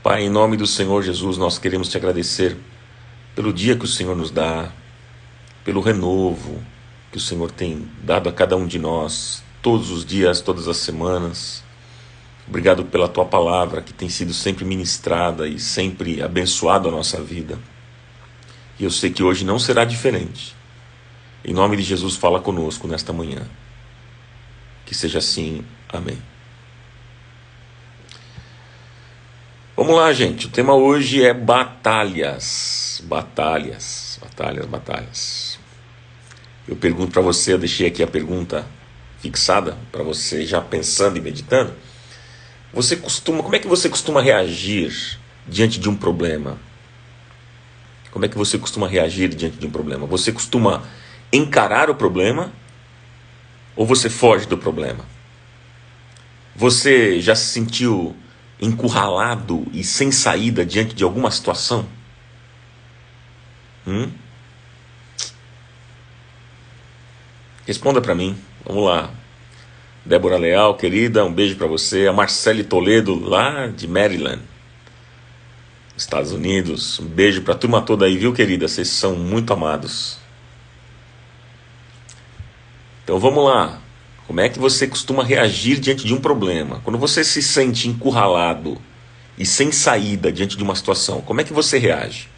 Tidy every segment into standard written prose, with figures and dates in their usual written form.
Pai, em nome do Senhor Jesus, nós queremos te agradecer pelo dia que o Senhor nos dá, pelo renovo que o Senhor tem dado a cada um de nós, todos os dias, todas as semanas. Obrigado pela tua palavra, que tem sido sempre ministrada e sempre abençoado a nossa vida. E eu sei que hoje não será diferente. Em nome de Jesus, fala conosco nesta manhã. Que seja assim. Amém. Vamos lá, gente. O tema hoje é batalhas. Batalhas. Eu pergunto para você, eu deixei aqui a pergunta fixada para você já pensando e meditando. Como é que você costuma reagir diante de um problema? Como é que você costuma reagir diante de um problema? Você costuma encarar o problema ou você foge do problema? Você já se sentiu encurralado e sem saída diante de alguma situação? Responda para mim. Vamos lá. Débora Leal, querida, um beijo para você. A Marcele Toledo, lá de Maryland, Estados Unidos. Um beijo para a turma toda aí, viu, querida? Vocês são muito amados. Então vamos lá. Como é que você costuma reagir diante de um problema? Quando você se sente encurralado e sem saída diante de uma situação, como é que você reage?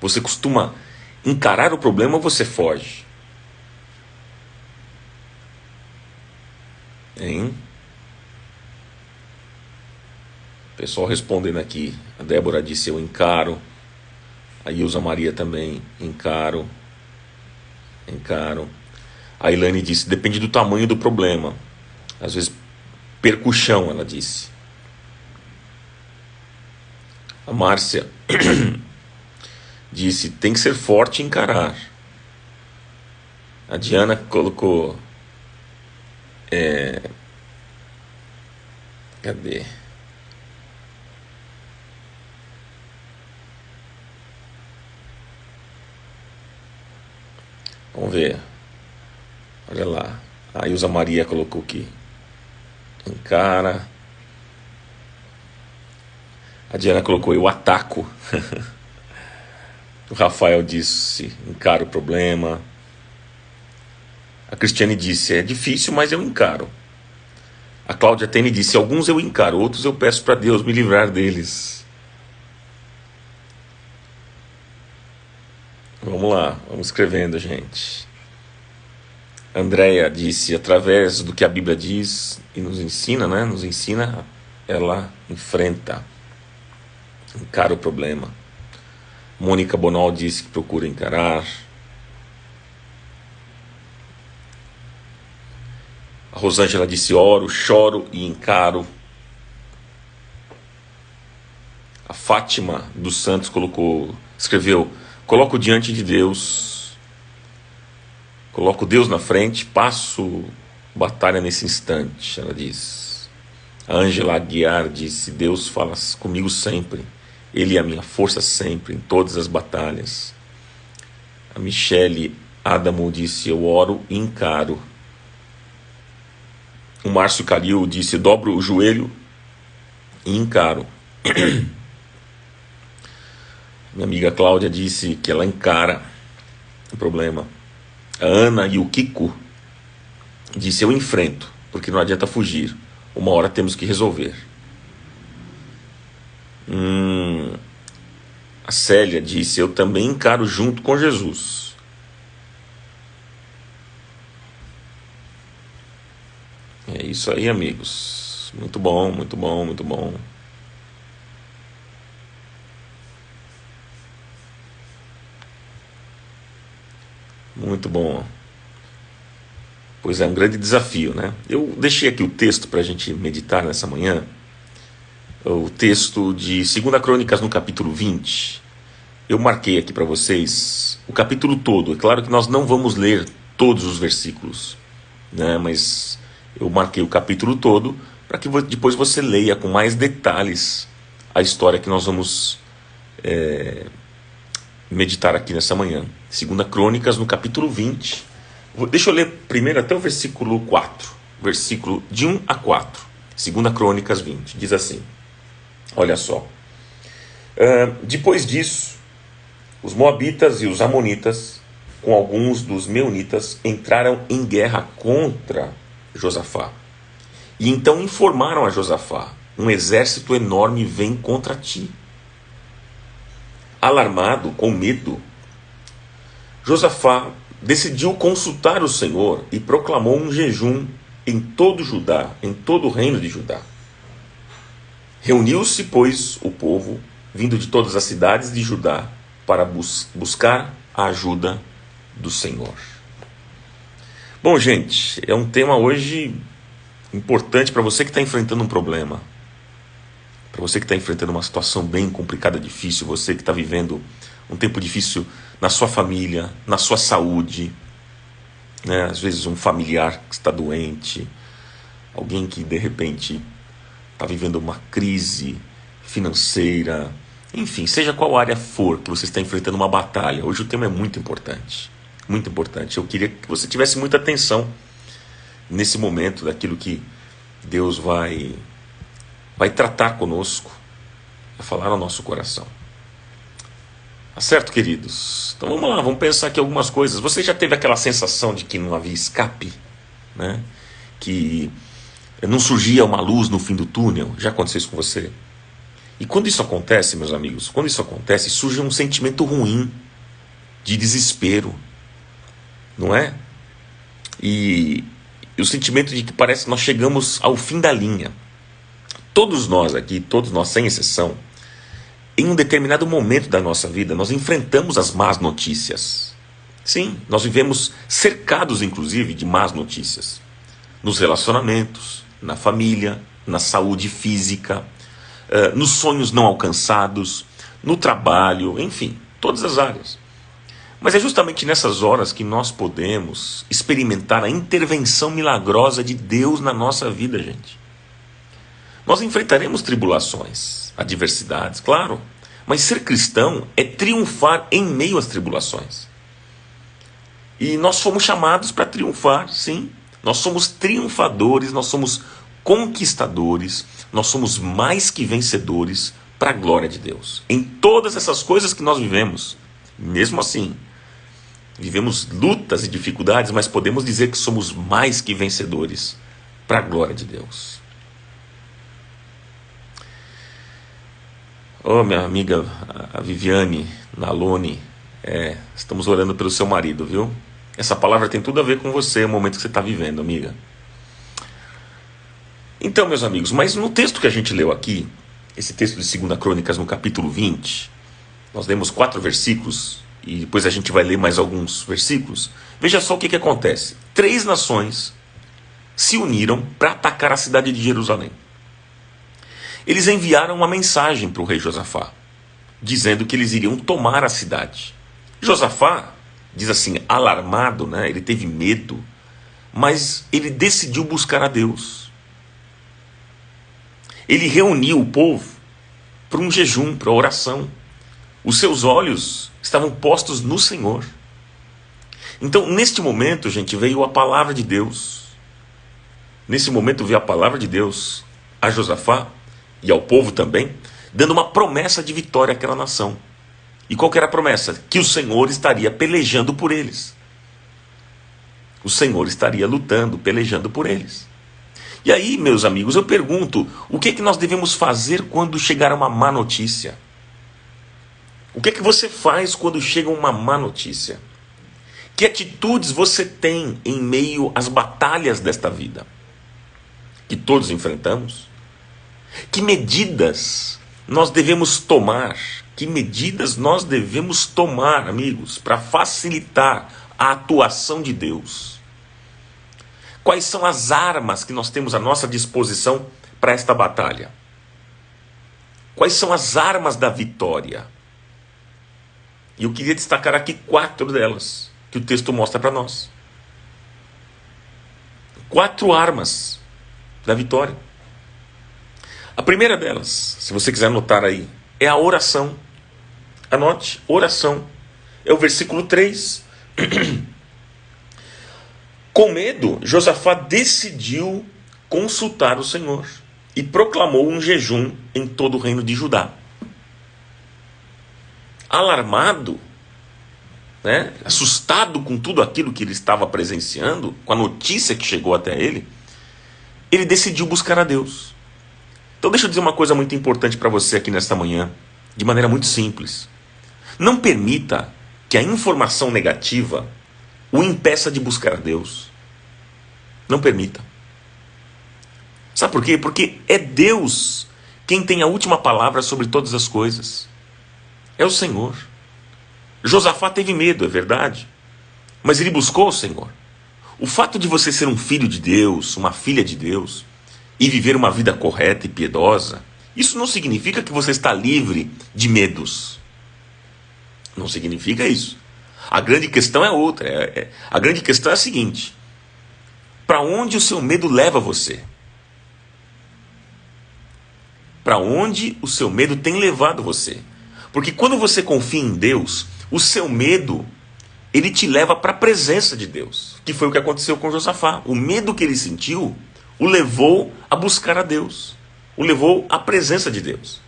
Você costuma encarar o problema ou você foge? Hein? Pessoal respondendo aqui. A Débora disse: eu encaro. A Ilza Maria também: encaro. A Ilane disse: depende do tamanho do problema. Às vezes percussão, ela disse. A Márcia disse: tem que ser forte e encarar. A Diana colocou: cadê? Vamos ver. Olha lá. A Ilza Maria colocou aqui: encara. A Diana colocou: eu ataco. O Rafael disse: encaro o problema. A Cristiane disse: é difícil, mas eu encaro. A Cláudia Tene disse: alguns eu encaro, outros eu peço para Deus me livrar deles. Vamos lá, vamos escrevendo, gente. Andréia disse: através do que a Bíblia diz e nos ensina, né? Nos ensina, ela enfrenta, encara o problema. Mônica Bonal disse que procura encarar. A Rosângela disse: oro, choro e encaro. A Fátima dos Santos escreveu: coloco diante de Deus, coloco Deus na frente, passo batalha nesse instante, ela diz. A Ângela Aguiar disse: Deus fala comigo sempre, Ele é a minha força sempre, em todas as batalhas. A Michele Adamo disse: eu oro e encaro. O Márcio Calil disse: dobro o joelho e encaro. Minha amiga Cláudia disse que ela encara o problema. A Ana e o Kiko disse: eu enfrento, porque não adianta fugir. Uma hora temos que resolver. A Célia disse: eu também encaro junto com Jesus. É isso aí, amigos. Muito bom, muito bom, muito bom. Muito bom. Pois é, um grande desafio, né? Eu deixei aqui o texto para a gente meditar nessa manhã. O texto de 2 Crônicas no capítulo 20. Eu marquei aqui para vocês o capítulo todo. É claro que nós não vamos ler todos os versículos, né? Mas eu marquei o capítulo todo para que depois você leia com mais detalhes a história que nós vamos meditar aqui nessa manhã. 2 Crônicas no capítulo 20. Deixa eu ler primeiro até o versículo 4. Versículo de 1 a 4. 2 Crônicas 20. Diz assim: olha só. Depois disso, os moabitas e os amonitas, com alguns dos meunitas, entraram em guerra contra Josafá. E então informaram a Josafá: um exército enorme vem contra ti. Alarmado, com medo, Josafá decidiu consultar o Senhor e proclamou um jejum em todo Judá, em todo o reino de Judá. Reuniu-se, pois, o povo, vindo de todas as cidades de Judá, para buscar a ajuda do Senhor. Bom, gente, é um tema hoje importante para você que está enfrentando um problema, para você que está enfrentando uma situação bem complicada, difícil, você que está vivendo um tempo difícil na sua família, na sua saúde, né? Às vezes um familiar que está doente, alguém que de repente está vivendo uma crise financeira, enfim, seja qual área for que você está enfrentando uma batalha, hoje o tema é muito importante, muito importante. Eu queria que você tivesse muita atenção nesse momento daquilo que Deus vai tratar conosco, vai falar no nosso coração. Tá certo, queridos? Então vamos lá, vamos pensar aqui algumas coisas. Você já teve aquela sensação de que não havia escape, né? Que não surgia uma luz no fim do túnel? Já aconteceu isso com você? E quando isso acontece, meus amigos, quando isso acontece, surge um sentimento ruim, de desespero, não é? E o sentimento de que parece que nós chegamos ao fim da linha. Todos nós aqui, todos nós sem exceção, em um determinado momento da nossa vida, nós enfrentamos as más notícias. Sim, nós vivemos cercados, inclusive, de más notícias. Nos relacionamentos, na família, na saúde física, nos sonhos não alcançados, no trabalho, enfim, todas as áreas. Mas é justamente nessas horas que nós podemos experimentar a intervenção milagrosa de Deus na nossa vida, gente. Nós enfrentaremos tribulações, adversidades, claro, mas ser cristão é triunfar em meio às tribulações. E nós fomos chamados para triunfar, sim. Nós somos triunfadores, nós somos conquistadores, nós somos mais que vencedores para a glória de Deus. Em todas essas coisas que nós vivemos, mesmo assim, vivemos lutas e dificuldades, mas podemos dizer que somos mais que vencedores para a glória de Deus. Oh, minha amiga a Viviane Nalone, estamos orando pelo seu marido, viu? Essa palavra tem tudo a ver com você, o momento que você está vivendo, amiga. Então, meus amigos, mas no texto que a gente leu aqui, esse texto de 2 Crônicas, no capítulo 20, nós lemos 4 versículos, e depois a gente vai ler mais alguns versículos. Veja só o que acontece. 3 nações se uniram para atacar a cidade de Jerusalém. Eles enviaram uma mensagem para o rei Josafá, dizendo que eles iriam tomar a cidade. Josafá, diz assim, alarmado, né? Ele teve medo, mas ele decidiu buscar a Deus. Ele reuniu o povo para um jejum, para oração. Os seus olhos estavam postos no Senhor. Então, neste momento, gente, veio a palavra de Deus. Nesse momento veio a palavra de Deus a Josafá e ao povo também, dando uma promessa de vitória àquela nação. E qual que era a promessa? Que o Senhor estaria pelejando por eles. O Senhor estaria lutando, pelejando por eles. E aí, meus amigos, eu pergunto, o que nós devemos fazer quando chegar uma má notícia? O que você faz quando chega uma má notícia? Que atitudes você tem em meio às batalhas desta vida? Que todos enfrentamos? Que medidas nós devemos tomar? Que medidas nós devemos tomar, amigos, para facilitar a atuação de Deus? Quais são as armas que nós temos à nossa disposição para esta batalha? Quais são as armas da vitória? E eu queria destacar aqui 4 delas, que o texto mostra para nós. 4 armas da vitória. A primeira delas, se você quiser anotar aí, é a oração. Anote, oração. É o versículo 3. Com medo, Josafá decidiu consultar o Senhor e proclamou um jejum em todo o reino de Judá. alarmado, né, assustado com tudo aquilo que ele estava presenciando, com a notícia que chegou até ele decidiu buscar a Deus. Então deixa eu dizer uma coisa muito importante para você aqui nesta manhã, de maneira muito simples. Não permita que a informação negativa o impeça de buscar a Deus. Não permita. Sabe por quê? Porque é Deus quem tem a última palavra sobre todas as coisas. É o Senhor. Josafá teve medo, é verdade, mas ele buscou o Senhor. O fato de você ser um filho de Deus, uma filha de Deus, e viver uma vida correta e piedosa, isso não significa que você está livre de medos. Não significa isso. A grande questão é outra. A grande questão é a seguinte: para onde o seu medo leva você? Para onde o seu medo tem levado você? Porque quando você confia em Deus, o seu medo, ele te leva para a presença de Deus, que foi o que aconteceu com Josafá. O medo que ele sentiu o levou a buscar a Deus, o levou à presença de Deus.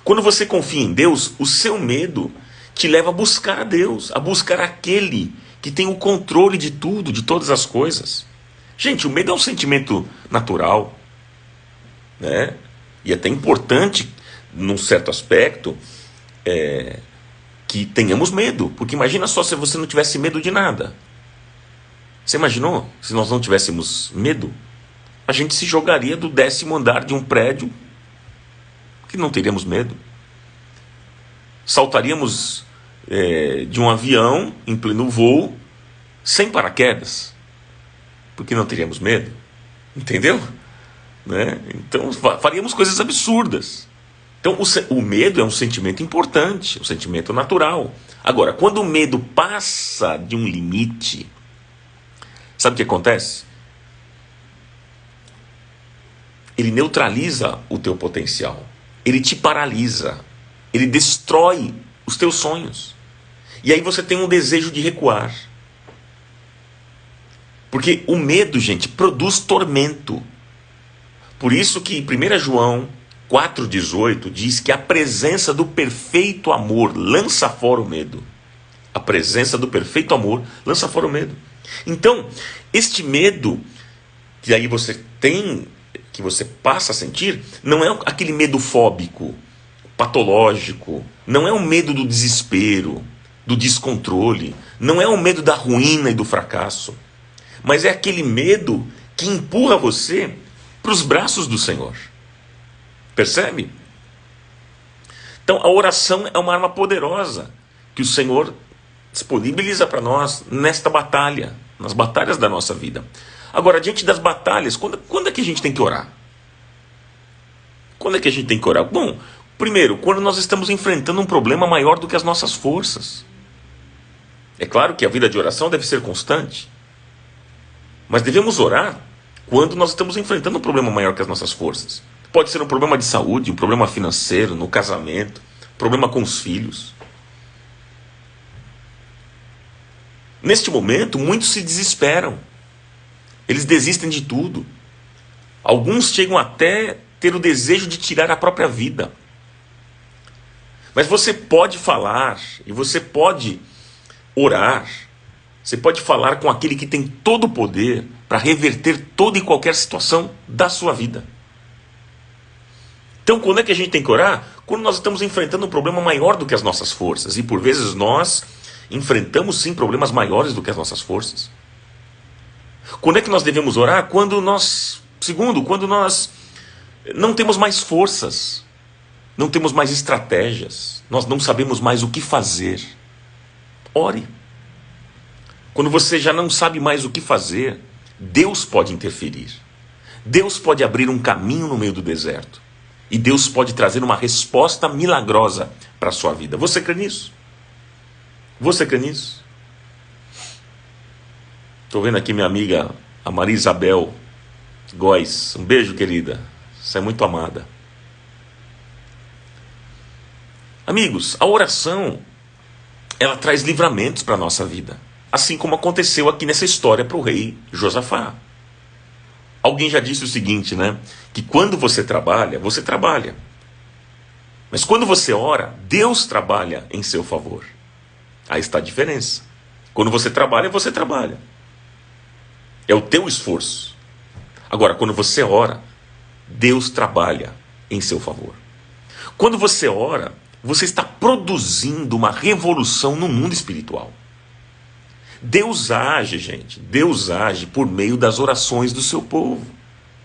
Quando você confia em Deus, o seu medo te leva a buscar a Deus, a buscar aquele que tem o controle de tudo, de todas as coisas. Gente, o medo é um sentimento natural, né? E até importante, num certo aspecto, que tenhamos medo. Porque imagina só se você não tivesse medo de nada. Você imaginou se nós não tivéssemos medo? A gente se jogaria do 10º andar de um prédio que não teríamos medo. Saltaríamos de um avião em pleno voo sem paraquedas, porque não teríamos medo. Entendeu? Né? Então faríamos coisas absurdas. Então o medo é um sentimento importante, um sentimento natural. Agora, quando o medo passa de um limite, sabe o que acontece? Ele neutraliza o teu potencial. Ele te paralisa. Ele destrói os teus sonhos. E aí você tem um desejo de recuar. Porque o medo, gente, produz tormento. Por isso que 1 João 4,18 diz que a presença do perfeito amor lança fora o medo. A presença do perfeito amor lança fora o medo. Então, este medo que aí você tem, que você passa a sentir, não é aquele medo fóbico, patológico, não é o medo do desespero, do descontrole, não é o medo da ruína e do fracasso, mas é aquele medo que empurra você para os braços do Senhor. Percebe? Então a oração é uma arma poderosa que o Senhor disponibiliza para nós nesta batalha, nas batalhas da nossa vida. Agora, diante das batalhas, quando é que a gente tem que orar? Quando é que a gente tem que orar? Bom, primeiro, quando nós estamos enfrentando um problema maior do que as nossas forças. É claro que a vida de oração deve ser constante, mas devemos orar quando nós estamos enfrentando um problema maior que as nossas forças. Pode ser um problema de saúde, um problema financeiro, no casamento, problema com os filhos. Neste momento, muitos se desesperam. Eles desistem de tudo. Alguns chegam até ter o desejo de tirar a própria vida. Mas você pode falar, e você pode orar, você pode falar com aquele que tem todo o poder para reverter toda e qualquer situação da sua vida. Então, quando é que a gente tem que orar? Quando nós estamos enfrentando um problema maior do que as nossas forças. E por vezes nós enfrentamos sim problemas maiores do que as nossas forças. Quando é que nós devemos orar? Quando nós não temos mais forças, não temos mais estratégias, nós não sabemos mais o que fazer. Ore. Quando você já não sabe mais o que fazer, Deus pode interferir. Deus pode abrir um caminho no meio do deserto. E Deus pode trazer uma resposta milagrosa para a sua vida. Você crê nisso? Você crê nisso? Estou vendo aqui minha amiga, a Maria Isabel Góes. Um beijo, querida. Você é muito amada. Amigos, a oração, ela traz livramentos para a nossa vida. Assim como aconteceu aqui nessa história para o rei Josafá. Alguém já disse o seguinte, né? Que quando você trabalha, Mas quando você ora, Deus trabalha em seu favor. Aí está a diferença. Quando você trabalha, você trabalha. É o teu esforço. Agora, quando você ora, Deus trabalha em seu favor. Quando você ora, você está produzindo uma revolução no mundo espiritual. Deus age, gente. Deus age por meio das orações do seu povo.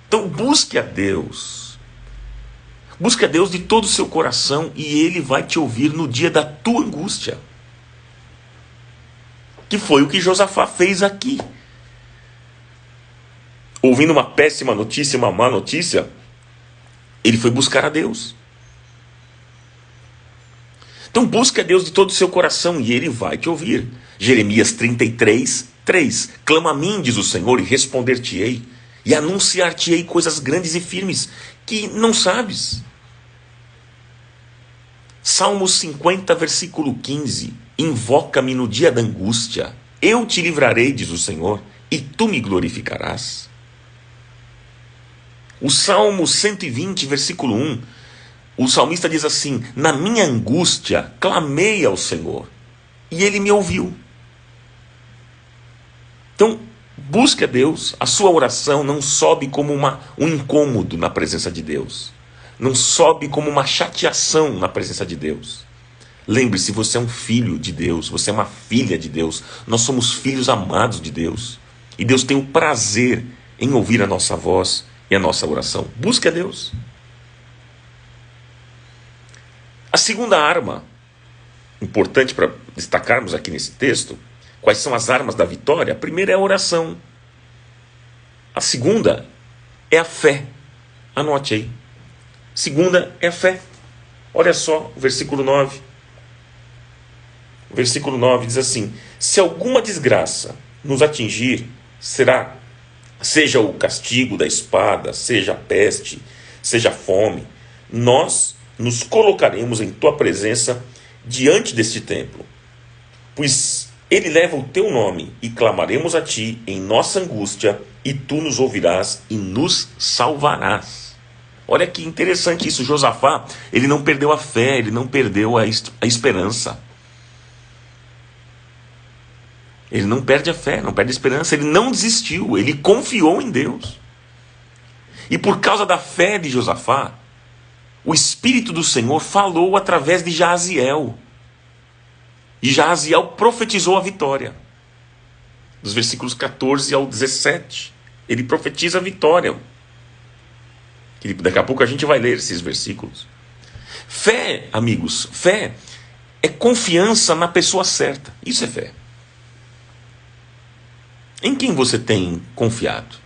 Então busque a Deus. Busque a Deus de todo o seu coração e Ele vai te ouvir no dia da tua angústia. Que foi o que Josafá fez aqui. Ouvindo uma péssima notícia, uma má notícia, ele foi buscar a Deus. Então busque a Deus de todo o seu coração e Ele vai te ouvir. Jeremias 33, 3. Clama a mim, diz o Senhor, e responder-te-ei, e anunciar-te-ei coisas grandes e firmes que não sabes. Salmos 50, versículo 15. Invoca-me no dia da angústia, eu te livrarei, diz o Senhor, e tu me glorificarás. O Salmo 120, versículo 1, o salmista diz assim: na minha angústia clamei ao Senhor, e Ele me ouviu. Então, busque a Deus. A sua oração não sobe como um incômodo na presença de Deus. Não sobe como uma chateação na presença de Deus. Lembre-se, você é um filho de Deus, você é uma filha de Deus. Nós somos filhos amados de Deus. E Deus tem o prazer em ouvir a nossa voz e a nossa oração. Busque a Deus. A segunda arma, importante para destacarmos aqui nesse texto, quais são as armas da vitória? A primeira é a oração. A segunda é a fé. Anote aí. Segunda é a fé. Olha só o versículo 9. O versículo 9 diz assim: se alguma desgraça nos atingir, seja o castigo da espada, seja a peste, seja a fome, nós nos colocaremos em tua presença diante deste templo, pois ele leva o teu nome, e clamaremos a ti em nossa angústia, e tu nos ouvirás e nos salvarás. Olha que interessante isso. Josafá, ele não perdeu a fé, ele não perdeu a esperança. Ele não perde a fé, não perde a esperança, ele não desistiu, ele confiou em Deus. E por causa da fé de Josafá, o Espírito do Senhor falou através de Jaaziel. E Jaaziel profetizou a vitória. Dos versículos 14 ao 17, ele profetiza a vitória. Daqui a pouco a gente vai ler esses versículos. Fé, amigos, fé é confiança na pessoa certa. Isso é fé. Em quem você tem confiado?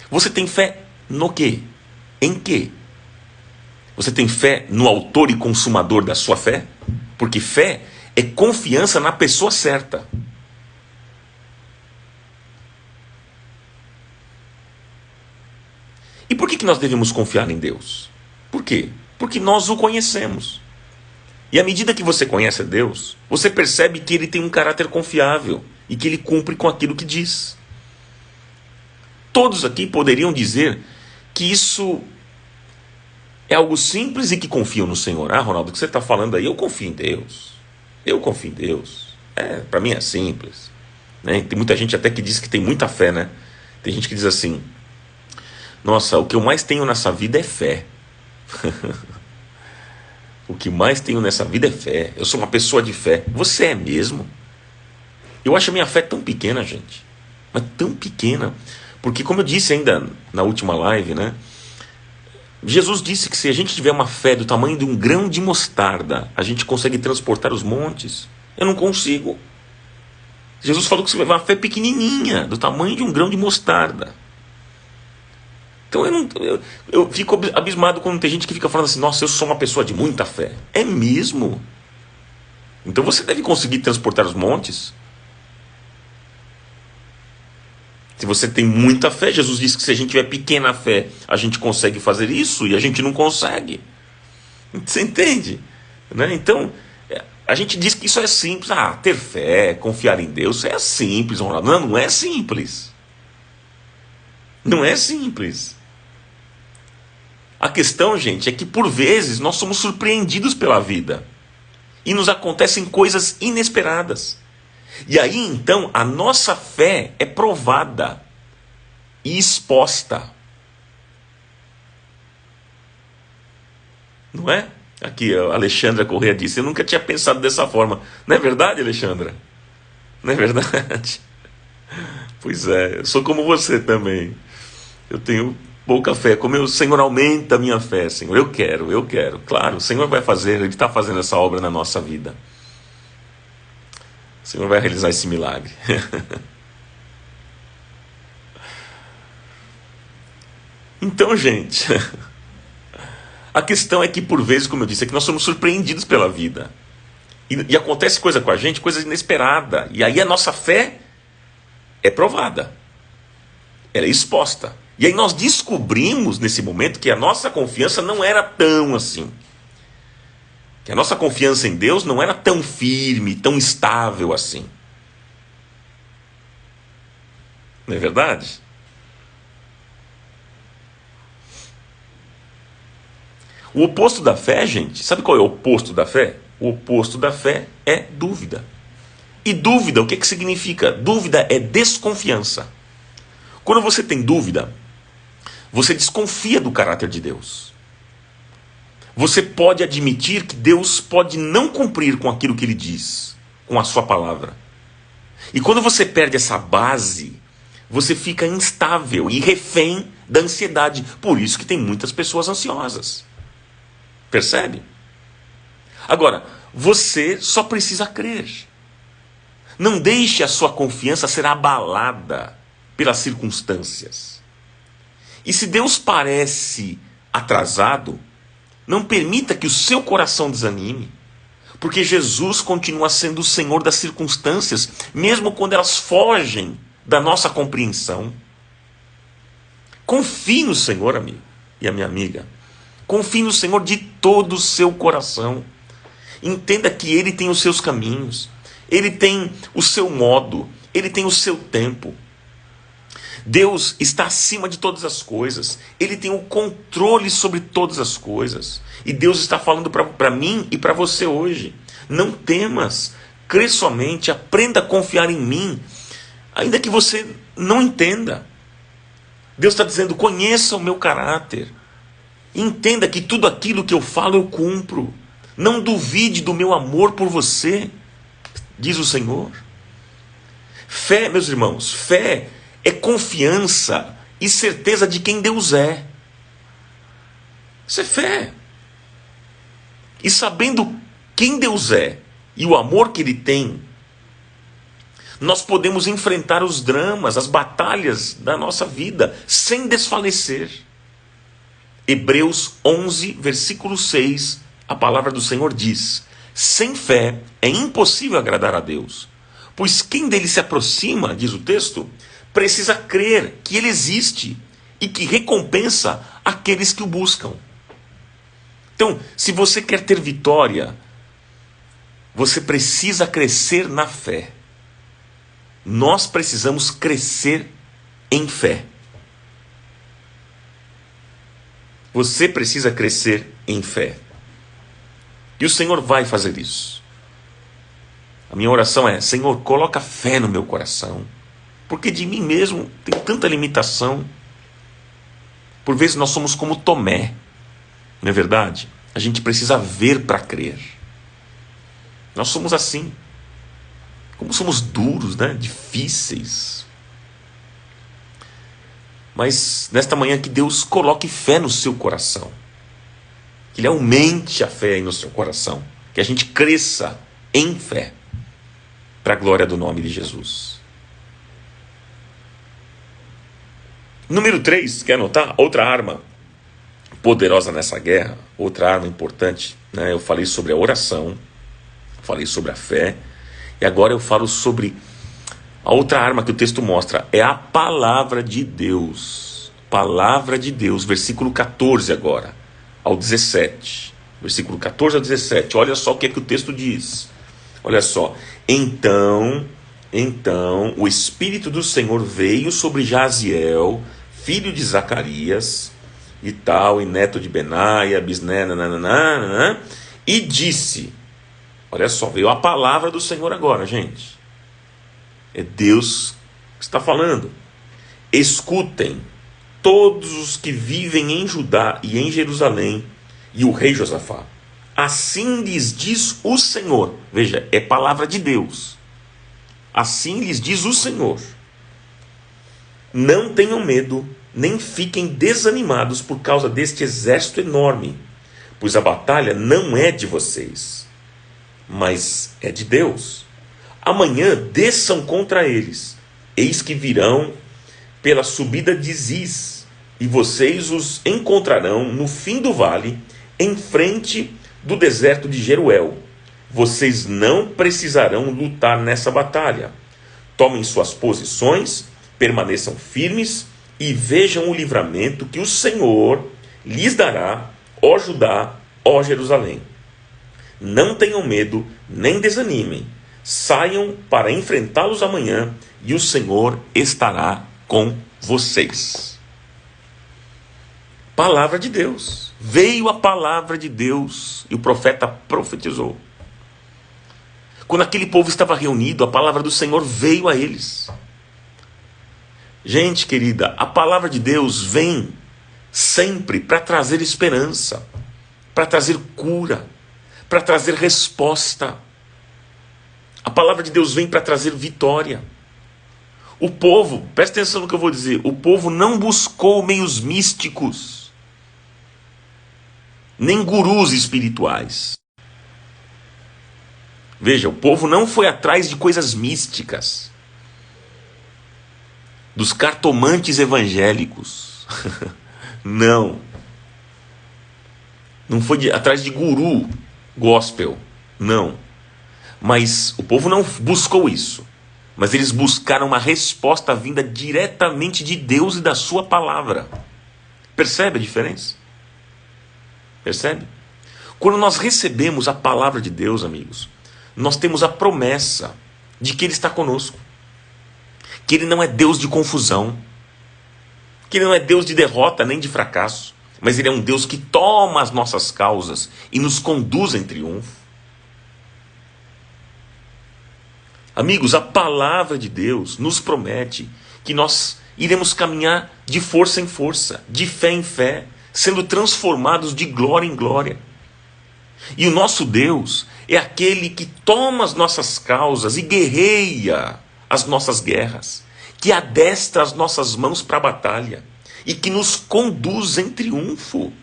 Você tem fé no quê? Em quê? Você tem fé no autor e consumador da sua fé? Porque fé é confiança na pessoa certa. E por que nós devemos confiar em Deus? Por quê? Porque nós o conhecemos. E à medida que você conhece a Deus, você percebe que Ele tem um caráter confiável e que Ele cumpre com aquilo que diz. Todos aqui poderiam dizer que isso é algo simples e que confiam no Senhor. Ah, Ronaldo, o que você está falando aí? Eu confio em Deus. Eu confio em Deus. Para mim é simples. Né? Tem muita gente até que diz que tem muita fé, né? Tem gente que diz assim: nossa, o que eu mais tenho nessa vida é fé. O que mais tenho nessa vida é fé. Eu sou uma pessoa de fé. Você é mesmo? Eu acho a minha fé tão pequena, gente. Mas tão pequena. Porque, como eu disse ainda na última live, né? Jesus disse que se a gente tiver uma fé do tamanho de um grão de mostarda, a gente consegue transportar os montes. Eu não consigo. Jesus falou que você vai uma fé pequenininha, do tamanho de um grão de mostarda. Então eu fico abismado quando tem gente que fica falando assim: nossa, eu sou uma pessoa de muita fé. É mesmo? Então você deve conseguir transportar os montes. Se você tem muita fé, Jesus disse que se a gente tiver pequena fé, a gente consegue fazer isso, e a gente não consegue. Você entende? Né? Então, a gente diz que isso é simples. Ah, ter fé, confiar em Deus, é simples. Não é simples. Não é simples. A questão, gente, é que por vezes nós somos surpreendidos pela vida. E nos acontecem coisas inesperadas. E aí então a nossa fé é provada e exposta. Não é? Aqui a Alexandra Corrêa disse, eu nunca tinha pensado dessa forma. Não é verdade, Alexandra? Não é verdade? Pois é, eu sou como você também. Eu tenho pouca fé. Como o Senhor aumenta a minha fé, Senhor. Eu quero. Claro, o Senhor vai fazer, Ele está fazendo essa obra na nossa vida. O Senhor vai realizar esse milagre. Então, gente, a questão é que por vezes, como eu disse, é que nós somos surpreendidos pela vida. E acontece coisa com a gente, coisa inesperada. E aí a nossa fé é provada. Ela é exposta. E aí nós descobrimos nesse momento que a nossa confiança não era tão assim. Que a nossa confiança em Deus não era tão firme, tão estável assim. Não é verdade? O oposto da fé, gente, sabe qual é o oposto da fé? O oposto da fé é dúvida. E dúvida, o que que significa? Dúvida é desconfiança. Quando você tem dúvida, você desconfia do caráter de Deus. Você pode admitir que Deus pode não cumprir com aquilo que Ele diz, com a sua palavra. E quando você perde essa base, você fica instável e refém da ansiedade. Por isso que tem muitas pessoas ansiosas. Percebe? Agora, você só precisa crer. Não deixe a sua confiança ser abalada pelas circunstâncias. E se Deus parece atrasado, não permita que o seu coração desanime, porque Jesus continua sendo o Senhor das circunstâncias, mesmo quando elas fogem da nossa compreensão. Confie no Senhor, amigo e a minha amiga. Confie no Senhor de todo o seu coração. Entenda que Ele tem os seus caminhos, Ele tem o seu modo, Ele tem o seu tempo. Deus está acima de todas as coisas. Ele tem o controle sobre todas as coisas. E Deus está falando para mim e para você hoje. Não temas, crê somente, aprenda a confiar em mim, ainda que você não entenda. Deus está dizendo, conheça o meu caráter. Entenda que tudo aquilo que eu falo eu cumpro. Não duvide do meu amor por você, diz o Senhor. Fé, meus irmãos, fé é confiança e certeza de quem Deus é. Isso é fé. E sabendo quem Deus é e o amor que Ele tem, nós podemos enfrentar os dramas, as batalhas da nossa vida sem desfalecer. Hebreus 11, versículo 6, a palavra do Senhor diz: sem fé é impossível agradar a Deus, pois quem dele se aproxima, diz o texto, precisa crer que Ele existe e que recompensa aqueles que o buscam. Então, se você quer ter vitória, você precisa crescer na fé. Nós precisamos crescer em fé. Você precisa crescer em fé. E o Senhor vai fazer isso. A minha oração é: Senhor, coloca fé no meu coração. Porque de mim mesmo tem tanta limitação. Por vezes nós somos como Tomé. Não é verdade? A gente precisa ver para crer. Nós somos assim. Como somos duros, né? Difíceis. Mas nesta manhã que Deus coloque fé no seu coração. Que Ele aumente a fé aí no seu coração. Que a gente cresça em fé. Para a glória do nome de Jesus. Número 3, quer anotar? Outra arma poderosa nessa guerra, outra arma importante, né? Eu falei sobre a oração, falei sobre a fé, e agora eu falo sobre a outra arma que o texto mostra, é a palavra de Deus. Palavra de Deus, versículo 14 agora, ao 17. Versículo 14 ao 17, olha só o que é que o texto diz. Olha só, então o Espírito do Senhor veio sobre Jaziel, filho de Zacarias, e tal, e neto de Benaia, bisné, nananana, e disse, olha só, veio a palavra do Senhor agora, gente. É Deus que está falando. Escutem, todos os que vivem em Judá e em Jerusalém, e o rei Josafá. Assim lhes diz o Senhor. Veja, é palavra de Deus. Assim lhes diz o Senhor. Não tenham medo, nem fiquem desanimados por causa deste exército enorme, pois a batalha não é de vocês, mas é de Deus. Amanhã desçam contra eles. Eis que virão pela subida de Ziz, e vocês os encontrarão no fim do vale, em frente do deserto de Jeruel. Vocês não precisarão lutar nessa batalha. Tomem suas posições, permaneçam firmes e vejam o livramento que o Senhor lhes dará, ó Judá, ó Jerusalém. Não tenham medo, nem desanimem. Saiam para enfrentá-los amanhã, e o Senhor estará com vocês. Palavra de Deus. Veio a palavra de Deus e o profeta profetizou. Quando aquele povo estava reunido, a palavra do Senhor veio a eles. Gente querida, a palavra de Deus vem sempre para trazer esperança, para trazer cura, para trazer resposta. A palavra de Deus vem para trazer vitória. O povo, presta atenção no que eu vou dizer, o povo não buscou meios místicos, nem gurus espirituais. Veja, o povo não foi atrás de coisas místicas, dos cartomantes evangélicos. Não. Não foi atrás de guru gospel. Não. Mas o povo não buscou isso. Mas eles buscaram uma resposta vinda diretamente de Deus e da sua palavra. Percebe a diferença? Percebe? Quando nós recebemos a palavra de Deus, amigos, nós temos a promessa de que Ele está conosco. Que Ele não é Deus de confusão. Que Ele não é Deus de derrota nem de fracasso. Mas Ele é um Deus que toma as nossas causas e nos conduz em triunfo. Amigos, a palavra de Deus nos promete que nós iremos caminhar de força em força, de fé em fé, sendo transformados de glória em glória. E o nosso Deus é aquele que toma as nossas causas e guerreia as nossas guerras, que adestra as nossas mãos para a batalha e que nos conduz em triunfo.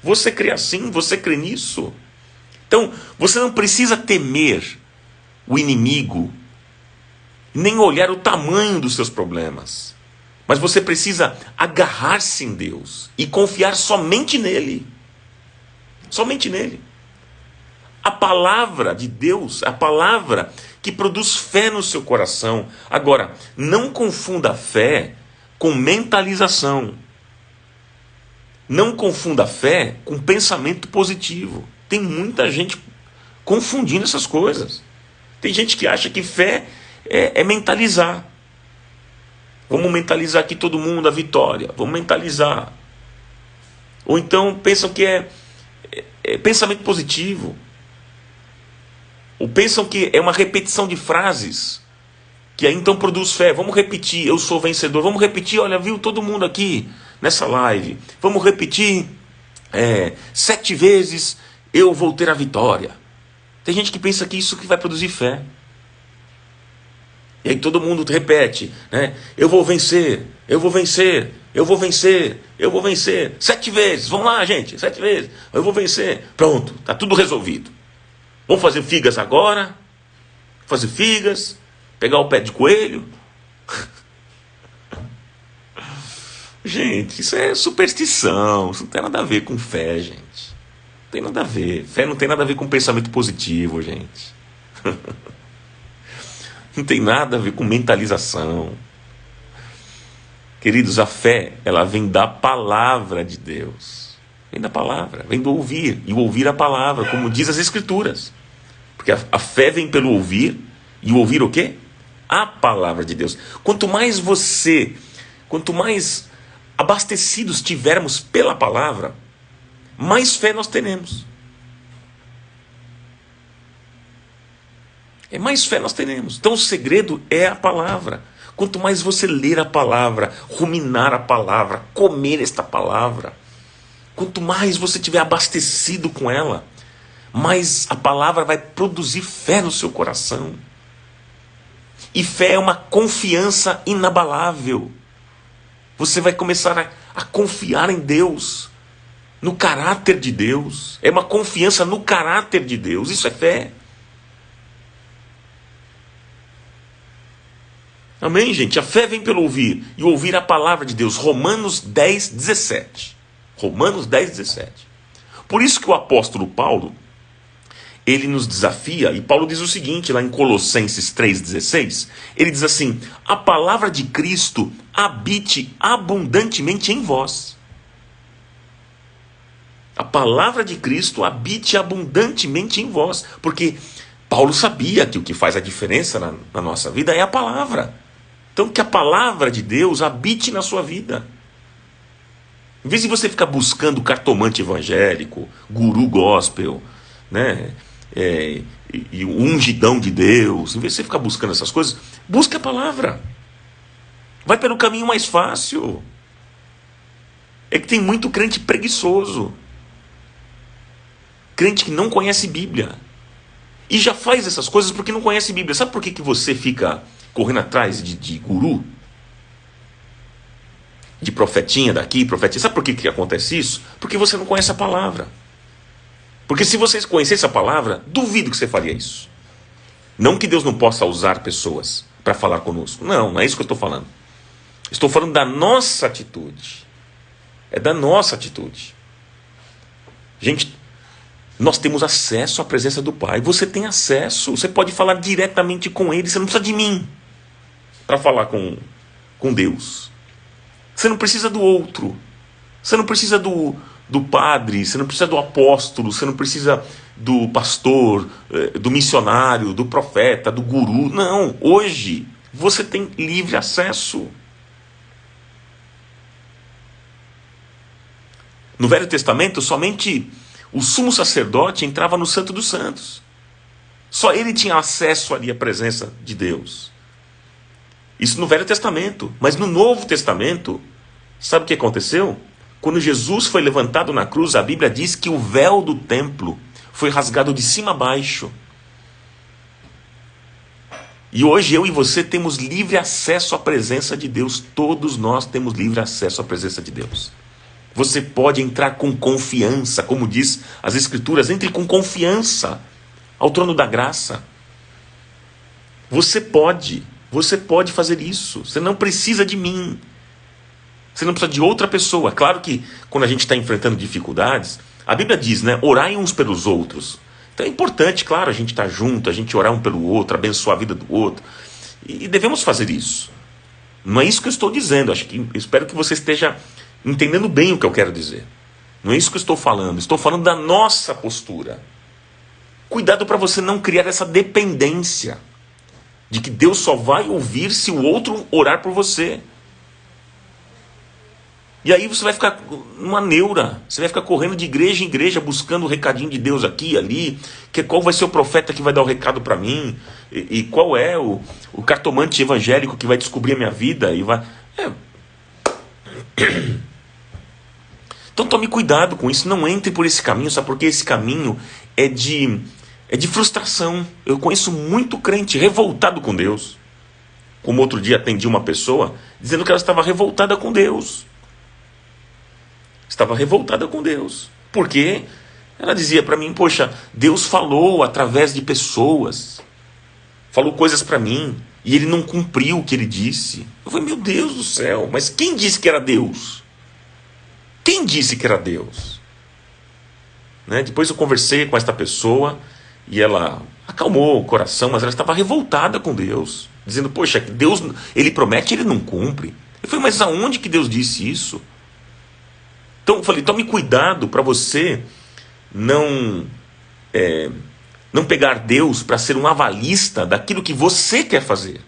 Você crê assim? Você crê nisso? Então, você não precisa temer o inimigo, nem olhar o tamanho dos seus problemas. Mas você precisa agarrar-se em Deus e confiar somente nele. Somente nele. A palavra de Deus, a palavra que produz fé no seu coração. Agora, não confunda fé com mentalização. Não confunda fé com pensamento positivo. Tem muita gente confundindo essas coisas. Tem gente que acha que fé é mentalizar. Vamos mentalizar aqui todo mundo a vitória. Vamos mentalizar. Ou então pensam que é pensamento positivo. Ou pensam que é uma repetição de frases, que aí então produz fé. Vamos repetir, eu sou vencedor. Vamos repetir, olha, viu todo mundo aqui nessa live. Vamos repetir 7 vezes eu vou ter a vitória. Tem gente que pensa que isso que vai produzir fé. E aí todo mundo repete, né? Eu vou vencer, eu vou vencer, eu vou vencer, eu vou vencer. 7 vezes, vamos lá gente, 7 vezes. Eu vou vencer. Pronto, está tudo resolvido. Vamos fazer figas agora. Fazer figas. Pegar o pé de coelho. Gente, isso é superstição. Isso não tem nada a ver com fé, gente. Não tem nada a ver. Fé não tem nada a ver com pensamento positivo, gente. Não tem nada a ver com mentalização. Queridos, a fé, ela vem da palavra de Deus. Vem da palavra, vem do ouvir. E o ouvir a palavra, como diz as Escrituras. Porque a fé vem pelo ouvir. E o ouvir o quê? A palavra de Deus. Quanto mais abastecidos tivermos pela palavra, mais fé nós teremos. Mais fé nós teremos. Então o segredo é a palavra. Quanto mais você ler a palavra, ruminar a palavra, comer esta palavra, quanto mais você tiver abastecido com ela, mais a palavra vai produzir fé no seu coração. E fé é uma confiança inabalável. Você vai começar a confiar em Deus, no caráter de Deus. É uma confiança no caráter de Deus. Isso é fé. Amém, gente? A fé vem pelo ouvir, e ouvir a palavra de Deus. Romanos 10, 17. Romanos 10, 17. Por isso que o apóstolo Paulo, ele nos desafia, e Paulo diz o seguinte, lá em Colossenses 3,16, ele diz assim: a palavra de Cristo habite abundantemente em vós. A palavra de Cristo habite abundantemente em vós. Porque Paulo sabia que o que faz a diferença na nossa vida é a palavra. Então que a palavra de Deus habite na sua vida. Em vez de você ficar buscando cartomante evangélico, guru gospel, né? E o ungidão de Deus, em vez de você ficar buscando essas coisas, busque a palavra. Vai pelo caminho mais fácil. É que tem muito crente preguiçoso, crente que não conhece Bíblia, e já faz essas coisas porque não conhece Bíblia. Sabe por que você fica correndo atrás de guru? De profetinha daqui, profetinha. Sabe por que acontece isso? Porque você não conhece a palavra. Porque se vocês conhecessem a palavra, duvido que você faria isso. Não que Deus não possa usar pessoas para falar conosco. Não, não é isso que eu estou falando. Estou falando da nossa atitude. É da nossa atitude. Gente, nós temos acesso à presença do Pai. Você tem acesso. Você pode falar diretamente com Ele. Você não precisa de mim para falar com Deus. Você não precisa do outro. Você não precisa do padre, você não precisa do apóstolo, você não precisa do pastor, do missionário, do profeta, do guru. Não, hoje você tem livre acesso. No Velho Testamento, somente o sumo sacerdote entrava no Santo dos Santos. Só ele tinha acesso ali à presença de Deus. Isso no Velho Testamento. Mas no Novo Testamento, sabe o que aconteceu? Quando Jesus foi levantado na cruz, a Bíblia diz que o véu do templo foi rasgado de cima a baixo. E hoje eu e você temos livre acesso à presença de Deus. Todos nós temos livre acesso à presença de Deus. Você pode entrar com confiança, como diz as Escrituras, entre com confiança ao trono da graça. Você pode fazer isso. Você não precisa de mim. Você não precisa de outra pessoa. Claro que quando a gente está enfrentando dificuldades, a Bíblia diz, né? Orai uns pelos outros. Então é importante, claro, a gente estar junto, a gente orar um pelo outro, abençoar a vida do outro. E devemos fazer isso. Não é isso que eu estou dizendo. Espero que você esteja entendendo bem o que eu quero dizer. Não é isso que eu estou falando. Estou falando da nossa postura. Cuidado para você não criar essa dependência de que Deus só vai ouvir se o outro orar por você. E aí você vai ficar numa neura, você vai ficar correndo de igreja em igreja, buscando o recadinho de Deus aqui e ali, qual vai ser o profeta que vai dar o recado para mim, e qual é o cartomante evangélico que vai descobrir a minha vida, e vai... Então tome cuidado com isso, não entre por esse caminho, sabe? Porque esse caminho é de frustração. Eu conheço muito crente revoltado com Deus. Como outro dia atendi uma pessoa dizendo que ela estava revoltada com Deus. Estava revoltada com Deus. Porque ela dizia para mim, poxa, Deus falou através de pessoas. Falou coisas para mim. E ele não cumpriu o que ele disse. Eu falei, meu Deus do céu, mas quem disse que era Deus? Quem disse que era Deus? Né? Depois eu conversei com esta pessoa e ela acalmou o coração, mas ela estava revoltada com Deus. Dizendo, poxa, Deus, ele promete, ele não cumpre. Eu falei, mas aonde que Deus disse isso? Então eu falei, tome cuidado para você não pegar Deus para ser um avalista daquilo que você quer fazer.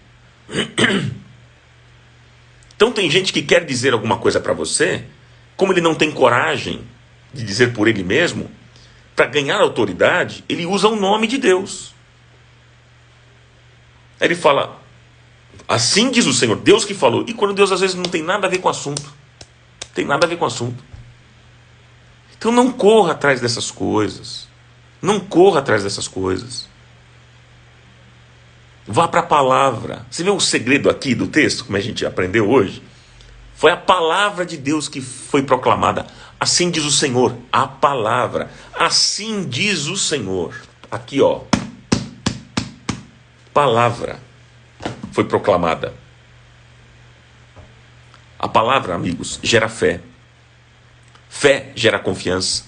Então tem gente que quer dizer alguma coisa para você, como ele não tem coragem de dizer por ele mesmo, para ganhar autoridade, ele usa o nome de Deus. Aí ele fala, assim diz o Senhor, Deus que falou. E quando Deus às vezes não tem nada a ver com o assunto. Tem nada a ver com o assunto. Então não corra atrás dessas coisas. Não corra atrás dessas coisas. Vá para a palavra. Você vê o segredo aqui do texto, como a gente aprendeu hoje? Foi a palavra de Deus que foi proclamada. Assim diz o Senhor, a palavra. Assim diz o Senhor. Aqui, ó. Palavra foi proclamada. A palavra, amigos, gera fé. Fé gera confiança.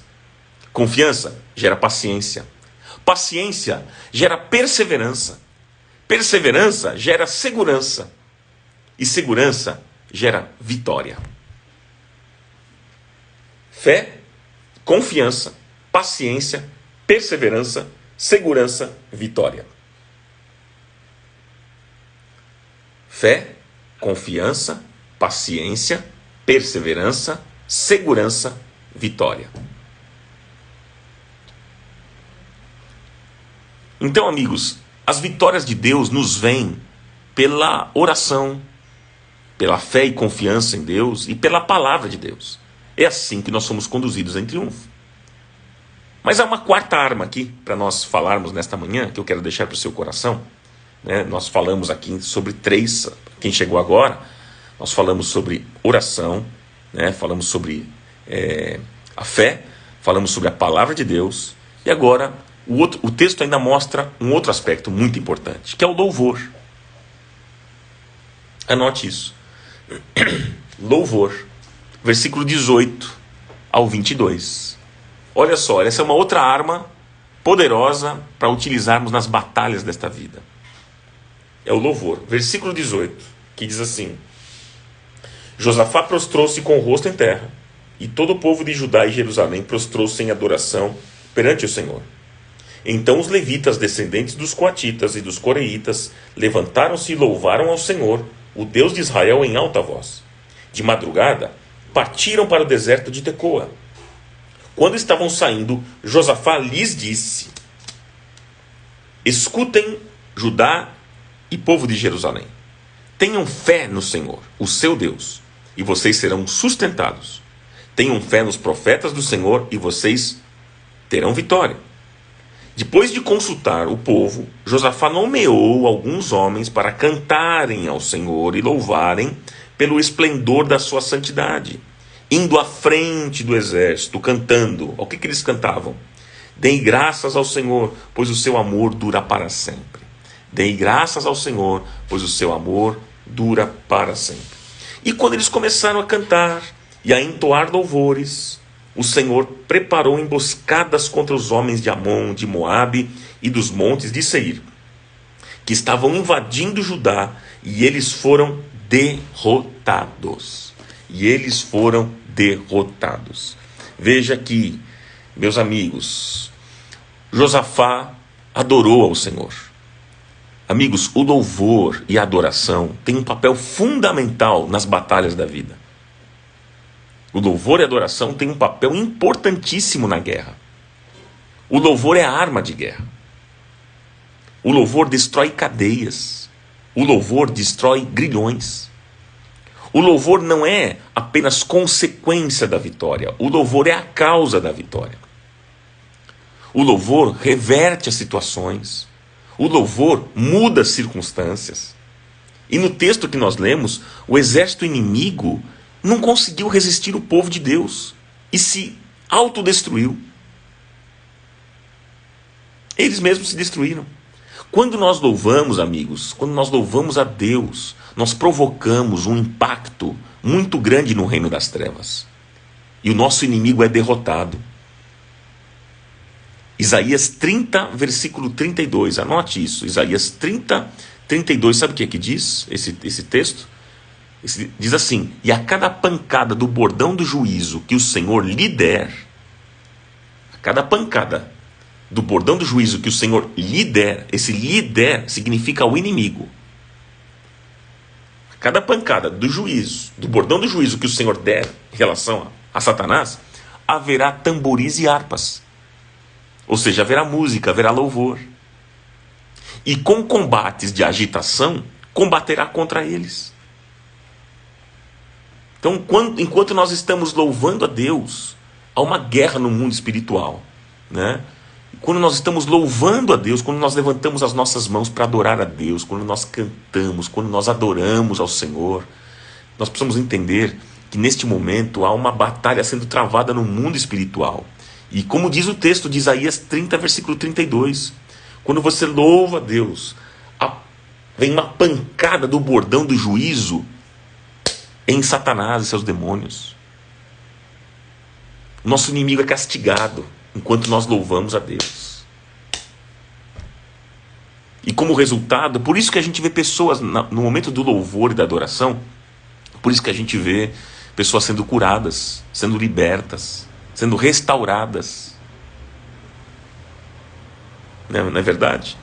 Confiança gera paciência. Paciência gera perseverança. Perseverança gera segurança. E segurança gera vitória. Fé, confiança, paciência, perseverança, segurança, vitória. Fé, confiança, paciência, perseverança, segurança, vitória. Então, amigos, as vitórias de Deus nos vêm pela oração, pela fé e confiança em Deus e pela palavra de Deus. É assim que nós somos conduzidos em triunfo. Mas há uma quarta arma aqui para nós falarmos nesta manhã, que eu quero deixar para o seu coração. Nós falamos aqui sobre 3, quem chegou agora, nós falamos sobre oração, falamos sobre a fé, falamos sobre a palavra de Deus, e agora o texto ainda mostra um outro aspecto muito importante, que é o louvor. Anote isso. Louvor, versículo 18 ao 22. Olha só, essa é uma outra arma poderosa para utilizarmos nas batalhas desta vida. É o louvor. Versículo 18, que diz assim: Josafá prostrou-se com o rosto em terra, e todo o povo de Judá e Jerusalém prostrou-se em adoração perante o Senhor. Então os levitas, descendentes dos coatitas e dos coreitas, levantaram-se e louvaram ao Senhor, o Deus de Israel, em alta voz. De madrugada, partiram para o deserto de Tecoa. Quando estavam saindo, Josafá lhes disse: Escutem, Judá e povo de Jerusalém. Tenham fé no Senhor, o seu Deus, e vocês serão sustentados. Tenham fé nos profetas do Senhor, e vocês terão vitória. Depois de consultar o povo, Josafá nomeou alguns homens para cantarem ao Senhor e louvarem pelo esplendor da sua santidade, indo à frente do exército, cantando. O que eles cantavam? Deem graças ao Senhor, pois o seu amor dura para sempre. Deem graças ao Senhor, pois o seu amor dura para sempre. E quando eles começaram a cantar e a entoar louvores, o Senhor preparou emboscadas contra os homens de Amon, de Moabe e dos montes de Seir, que estavam invadindo Judá, e eles foram derrotados. E eles foram derrotados. Veja que, meus amigos, Josafá adorou ao Senhor. Amigos, o louvor e a adoração têm um papel fundamental nas batalhas da vida. O louvor e a adoração têm um papel importantíssimo na guerra. O louvor é a arma de guerra. O louvor destrói cadeias. O louvor destrói grilhões. O louvor não é apenas consequência da vitória. O louvor é a causa da vitória. O louvor reverte as situações. O louvor muda as circunstâncias. E no texto que nós lemos, o exército inimigo não conseguiu resistir o povo de Deus e se autodestruiu. Eles mesmos se destruíram. Quando nós louvamos, amigos, quando nós louvamos a Deus, nós provocamos um impacto muito grande no reino das trevas. E o nosso inimigo é derrotado. Isaías 30, versículo 32, anote isso. Isaías 30, 32, sabe o que é que diz esse texto? Diz assim: e a cada pancada do bordão do juízo que o Senhor lhe der, a cada pancada do bordão do juízo que o Senhor lhe der, esse lhe der significa o inimigo. A cada pancada do juízo, do bordão do juízo que o Senhor der em relação a Satanás, haverá tamboris e harpas. Ou seja, haverá música, haverá louvor. E com combates de agitação, combaterá contra eles. Então, enquanto nós estamos louvando a Deus, há uma guerra no mundo espiritual, né? Quando nós estamos louvando a Deus, quando nós levantamos as nossas mãos para adorar a Deus, quando nós cantamos, quando nós adoramos ao Senhor, nós precisamos entender que neste momento há uma batalha sendo travada no mundo espiritual. E como diz o texto de Isaías 30, versículo 32, quando você louva a Deus, vem uma pancada do bordão do juízo em Satanás e seus demônios. Nosso inimigo é castigado enquanto nós louvamos a Deus. E como resultado, por isso que a gente vê pessoas no momento do louvor e da adoração, por isso que a gente vê pessoas sendo curadas, sendo libertas, sendo restauradas. Não é verdade?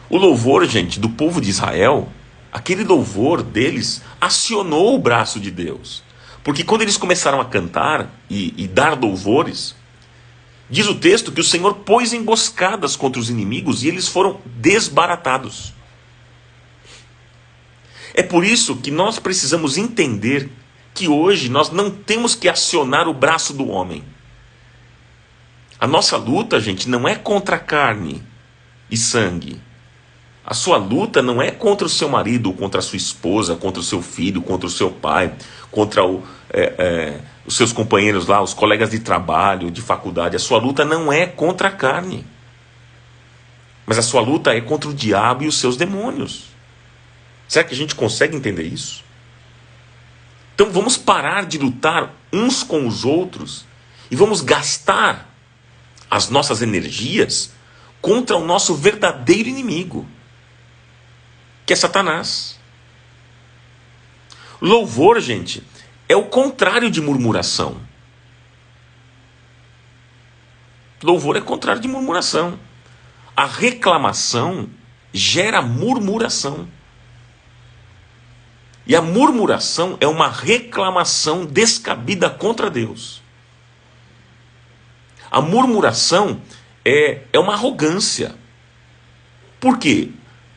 O louvor, gente, do povo de Israel, aquele louvor deles acionou o braço de Deus. Porque quando eles começaram a cantar e dar louvores, diz o texto que o Senhor pôs emboscadas contra os inimigos e eles foram desbaratados. É por isso que nós precisamos entender que hoje nós não temos que acionar o braço do homem. A nossa luta, gente, não é contra carne e sangue. A sua luta não é contra o seu marido, contra a sua esposa, contra o seu filho, contra o seu pai, contra os seus companheiros lá, os colegas de trabalho, de faculdade. A sua luta não é contra a carne. Mas a sua luta é contra o diabo e os seus demônios. Será que a gente consegue entender isso? Então vamos parar de lutar uns com os outros e vamos gastar as nossas energias contra o nosso verdadeiro inimigo, que é Satanás. Louvor, gente, é o contrário de murmuração. Louvor é contrário de murmuração. A reclamação gera murmuração. E a murmuração é uma reclamação descabida contra Deus. A murmuração é uma arrogância. Por quê?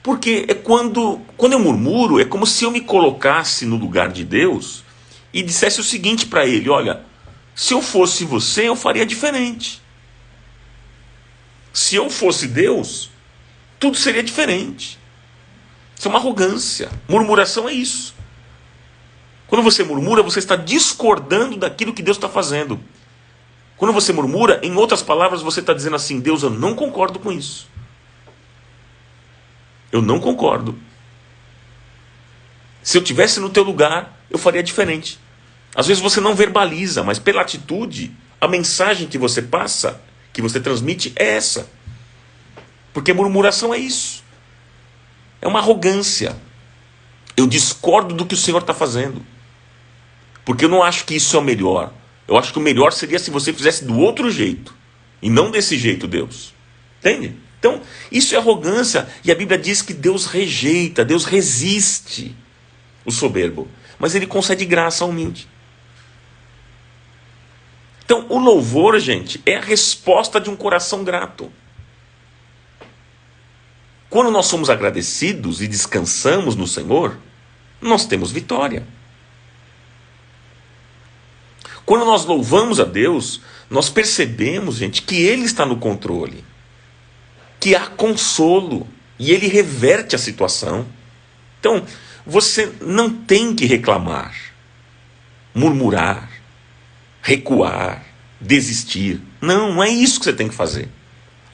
Porque é quando eu murmuro, é como se eu me colocasse no lugar de Deus e dissesse o seguinte para ele: olha, se eu fosse você, eu faria diferente. Se eu fosse Deus, tudo seria diferente. Isso é uma arrogância. Murmuração é isso. Quando você murmura, você está discordando daquilo que Deus está fazendo. Quando você murmura, em outras palavras, você está dizendo assim: Deus, eu não concordo com isso. Eu não concordo. Se eu tivesse no teu lugar, eu faria diferente. Às vezes você não verbaliza, mas pela atitude, a mensagem que você passa, que você transmite, é essa. Porque murmuração é isso. É uma arrogância. Eu discordo do que o Senhor está fazendo. Porque eu não acho que isso é o melhor. Eu acho que o melhor seria se você fizesse do outro jeito. E não desse jeito, Deus. Entende? Então, isso é arrogância. E a Bíblia diz que Deus rejeita, Deus resiste o soberbo. Mas Ele concede graça ao humilde. Então, o louvor, gente, é a resposta de um coração grato. Quando nós somos agradecidos e descansamos no Senhor, nós temos vitória. Quando nós louvamos a Deus, nós percebemos, gente, que Ele está no controle, que há consolo e Ele reverte a situação. Então, você não tem que reclamar, murmurar, recuar, desistir. Não é isso que você tem que fazer.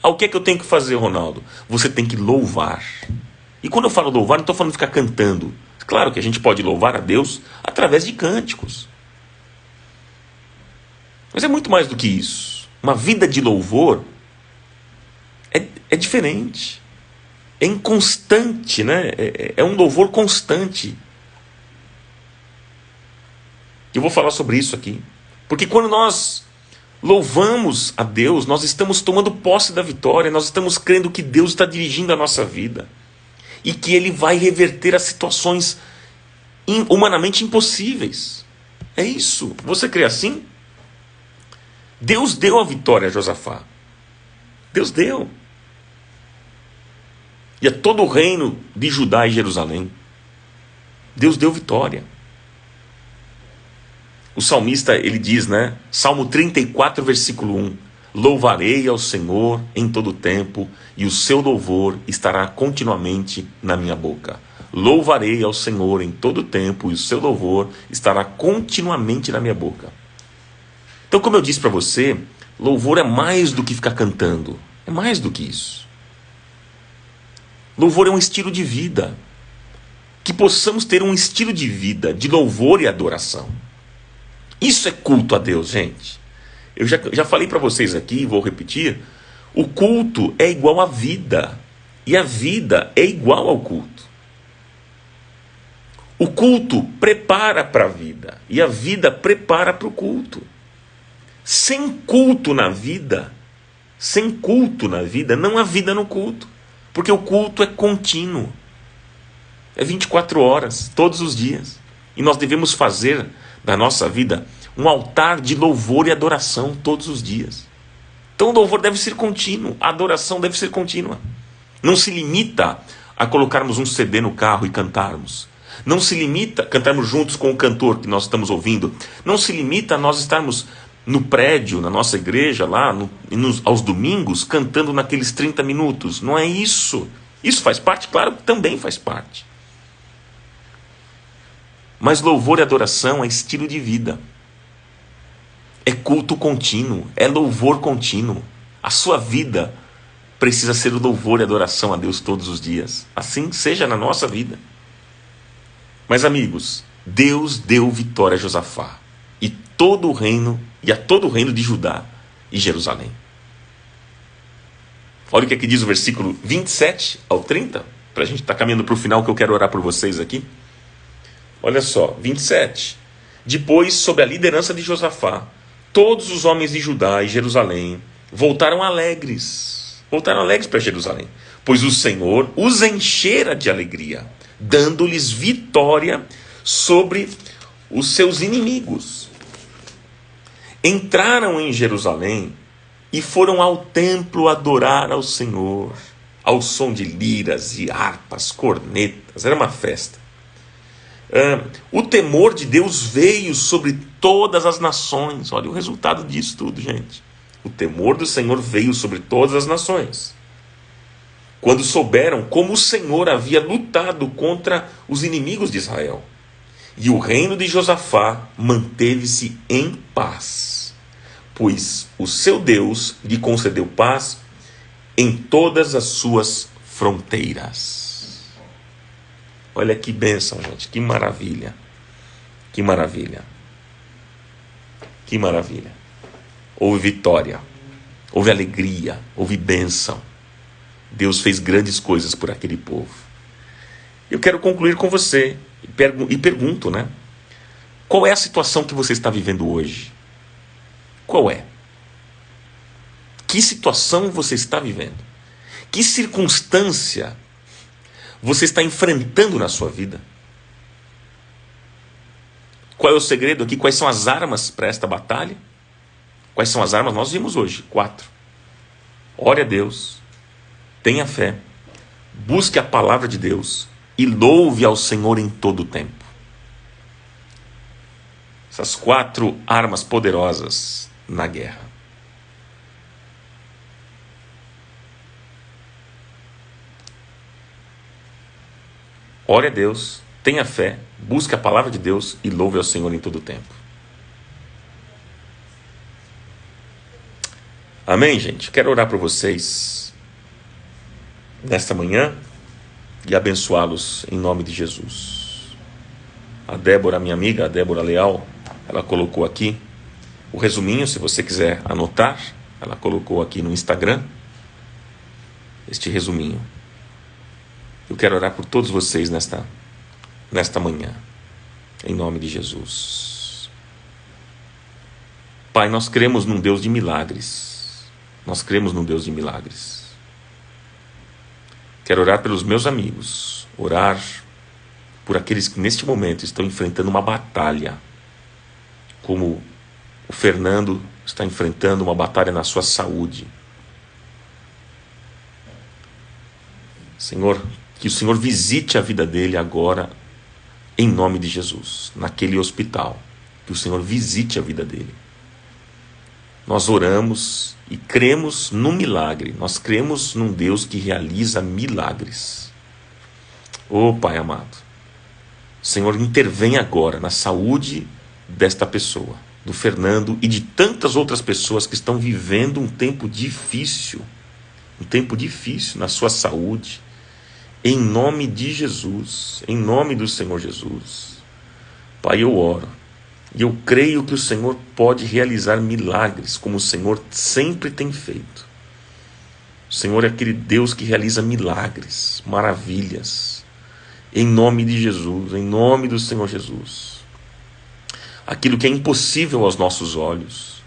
O que é que eu tenho que fazer, Ronaldo? Você tem que louvar. E quando eu falo louvar, não estou falando de ficar cantando. Claro que a gente pode louvar a Deus através de cânticos. Mas é muito mais do que isso. Uma vida de louvor é diferente. É inconstante, né? É um louvor constante. Eu vou falar sobre isso aqui. Porque quando nós louvamos a Deus, nós estamos tomando posse da vitória, nós estamos crendo que Deus está dirigindo a nossa vida e que Ele vai reverter as situações humanamente impossíveis. É isso. Você crê assim? Deus deu a vitória a Josafá. Deus deu. E a todo o reino de Judá e Jerusalém. Deus deu vitória. O salmista, ele diz, né? Salmo 34, versículo 1. Louvarei ao Senhor em todo tempo, e o seu louvor estará continuamente na minha boca. Louvarei ao Senhor em todo tempo, e o seu louvor estará continuamente na minha boca. Então, como eu disse para você, louvor é mais do que ficar cantando. É mais do que isso. Louvor é um estilo de vida. Que possamos ter um estilo de vida de louvor e adoração. Isso é culto a Deus, gente. Eu já falei para vocês aqui, vou repetir. O culto é igual à vida. E a vida é igual ao culto. O culto prepara para a vida. E a vida prepara para o culto. Sem culto na vida, não há vida no culto. Porque o culto é contínuo. É 24 horas, todos os dias. E nós devemos fazer da nossa vida um altar de louvor e adoração todos os dias. Então o louvor deve ser contínuo, a adoração deve ser contínua. Não se limita a colocarmos um CD no carro e cantarmos. Não se limita a cantarmos juntos com o cantor que nós estamos ouvindo. Não se limita a nós estarmos no prédio, na nossa igreja, lá aos domingos, cantando naqueles 30 minutos. Não é isso. Isso faz parte? Claro que também faz parte. Mas louvor e adoração é estilo de vida. É culto contínuo, é louvor contínuo. A sua vida precisa ser louvor e adoração a Deus todos os dias. Assim seja na nossa vida. Mas amigos, Deus deu vitória a Josafá e a todo o reino de Judá e Jerusalém. Olha o que aqui diz o versículo 27 ao 30, para a gente estar caminhando para o final, que eu quero orar por vocês aqui. Olha só, 27. Depois, sob a liderança de Josafá, todos os homens de Judá e Jerusalém voltaram alegres para Jerusalém, pois o Senhor os enchera de alegria, dando-lhes vitória sobre os seus inimigos. Entraram em Jerusalém e foram ao templo adorar ao Senhor, ao som de liras e harpas, cornetas. Era uma festa. O temor de Deus veio sobre todas as nações. Olha o resultado disso tudo, gente. O temor do Senhor veio sobre todas as nações, quando souberam como o Senhor havia lutado contra os inimigos de Israel. E o reino de Josafá manteve-se em paz, pois o seu Deus lhe concedeu paz em todas as suas fronteiras. Olha que bênção, gente, que maravilha, que maravilha, que maravilha. Houve vitória, houve alegria, houve bênção. Deus fez grandes coisas por aquele povo. Eu quero concluir com você e pergunto, né? Qual é a situação que você está vivendo hoje? Qual é? Que situação você está vivendo? Que circunstância você está enfrentando na sua vida? Qual é o segredo aqui? Quais são as armas para esta batalha? Quais são as armas? Nós vimos hoje 4. Ore a Deus, tenha fé, busque a palavra de Deus e louve ao Senhor em todo o tempo. Essas 4 armas poderosas na guerra. Ore a Deus, tenha fé, busque a palavra de Deus e louve ao Senhor em todo o tempo. Amém, gente? Quero orar por vocês nesta manhã e abençoá-los em nome de Jesus. A Débora, minha amiga, a Débora Leal, ela colocou aqui o resuminho, se você quiser anotar, ela colocou aqui no Instagram este resuminho. Eu quero orar por todos vocês nesta manhã, em nome de Jesus. Pai, nós cremos num Deus de milagres. Nós cremos num Deus de milagres. Quero orar pelos meus amigos, orar por aqueles que neste momento estão enfrentando uma batalha, como o Fernando está enfrentando uma batalha na sua saúde. Senhor, que o Senhor visite a vida dele agora, em nome de Jesus, naquele hospital. Que o Senhor visite a vida dele. Nós oramos e cremos no milagre. Nós cremos num Deus que realiza milagres. Ô Pai amado, Senhor, intervém agora na saúde desta pessoa, do Fernando e de tantas outras pessoas que estão vivendo um tempo difícil na sua saúde. Em nome de Jesus, em nome do Senhor Jesus. Pai, eu oro e eu creio que o Senhor pode realizar milagres, como o Senhor sempre tem feito. O Senhor é aquele Deus que realiza milagres, maravilhas. Em nome de Jesus, em nome do Senhor Jesus. Aquilo que é impossível aos nossos olhos,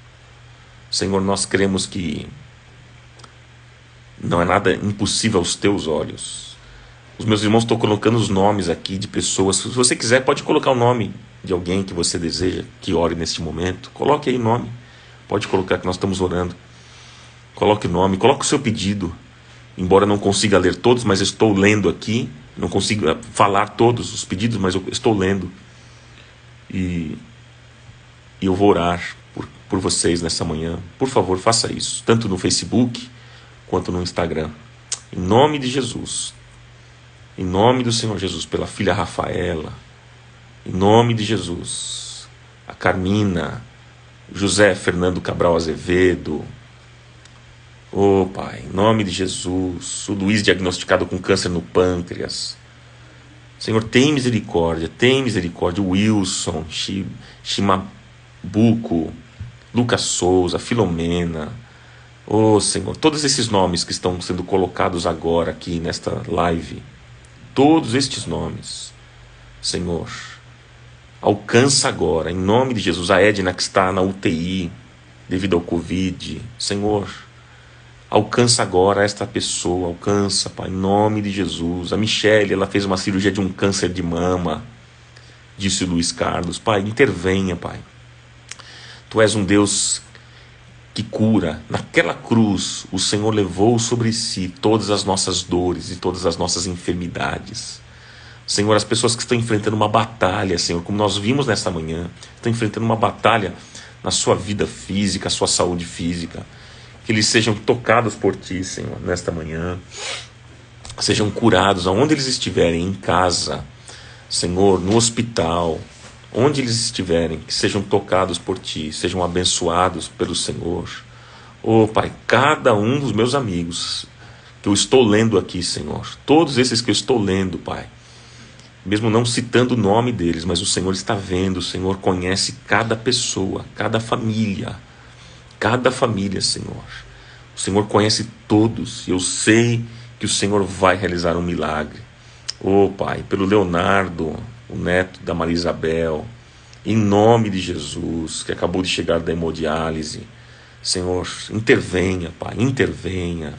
Senhor, nós cremos que não é nada impossível aos teus olhos. Os meus irmãos estão colocando os nomes aqui de pessoas. Se você quiser, pode colocar o nome de alguém que você deseja que ore neste momento. Coloque aí o nome. Pode colocar que nós estamos orando. Coloque o nome, coloque o seu pedido. Embora não consiga ler todos, mas estou lendo aqui. Não consigo falar todos os pedidos, mas eu estou lendo. E eu vou orar por vocês nessa manhã. Por favor, faça isso. Tanto no Facebook quanto no Instagram. Em nome de Jesus. Em nome do Senhor Jesus, pela filha Rafaela, em nome de Jesus, a Carmina, José Fernando Cabral Azevedo, Pai, em nome de Jesus, o Luiz diagnosticado com câncer no pâncreas. Senhor, tem misericórdia, o Wilson, Chimabuco, Lucas Souza, Filomena, Senhor, todos esses nomes que estão sendo colocados agora aqui nesta live, todos estes nomes, Senhor, alcança agora, em nome de Jesus, a Edna que está na UTI devido ao Covid, Senhor, alcança agora esta pessoa, alcança, Pai, em nome de Jesus. A Michele, ela fez uma cirurgia de um câncer de mama, disse o Luiz Carlos. Pai, intervenha, Pai. Tu és um Deus que cura. Naquela cruz, o Senhor levou sobre si todas as nossas dores e todas as nossas enfermidades. Senhor, as pessoas que estão enfrentando uma batalha, Senhor, como nós vimos nesta manhã, estão enfrentando uma batalha na sua vida física, sua saúde física, que eles sejam tocados por Ti, Senhor, nesta manhã, sejam curados aonde eles estiverem, em casa, Senhor, no hospital, onde eles estiverem, que sejam tocados por Ti, sejam abençoados pelo Senhor. Pai, cada um dos meus amigos que eu estou lendo aqui, Senhor, todos esses que eu estou lendo, Pai, mesmo não citando o nome deles, mas o Senhor está vendo, o Senhor conhece cada pessoa, cada família, Senhor. O Senhor conhece todos, e eu sei que o Senhor vai realizar um milagre. Pai, pelo Leonardo, o neto da Maria Isabel, em nome de Jesus, que acabou de chegar da hemodiálise, Senhor, intervenha, Pai, intervenha.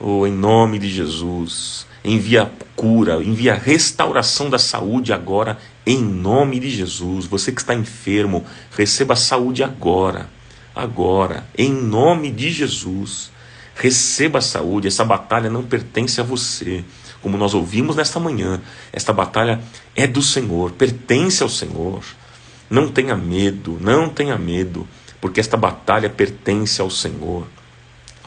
Em nome de Jesus, envia cura, envia restauração da saúde agora, em nome de Jesus. Você que está enfermo, receba saúde agora, em nome de Jesus. Receba a saúde. Essa batalha não pertence a você. Como nós ouvimos nesta manhã, esta batalha é do Senhor, pertence ao Senhor. Não tenha medo, porque esta batalha pertence ao Senhor.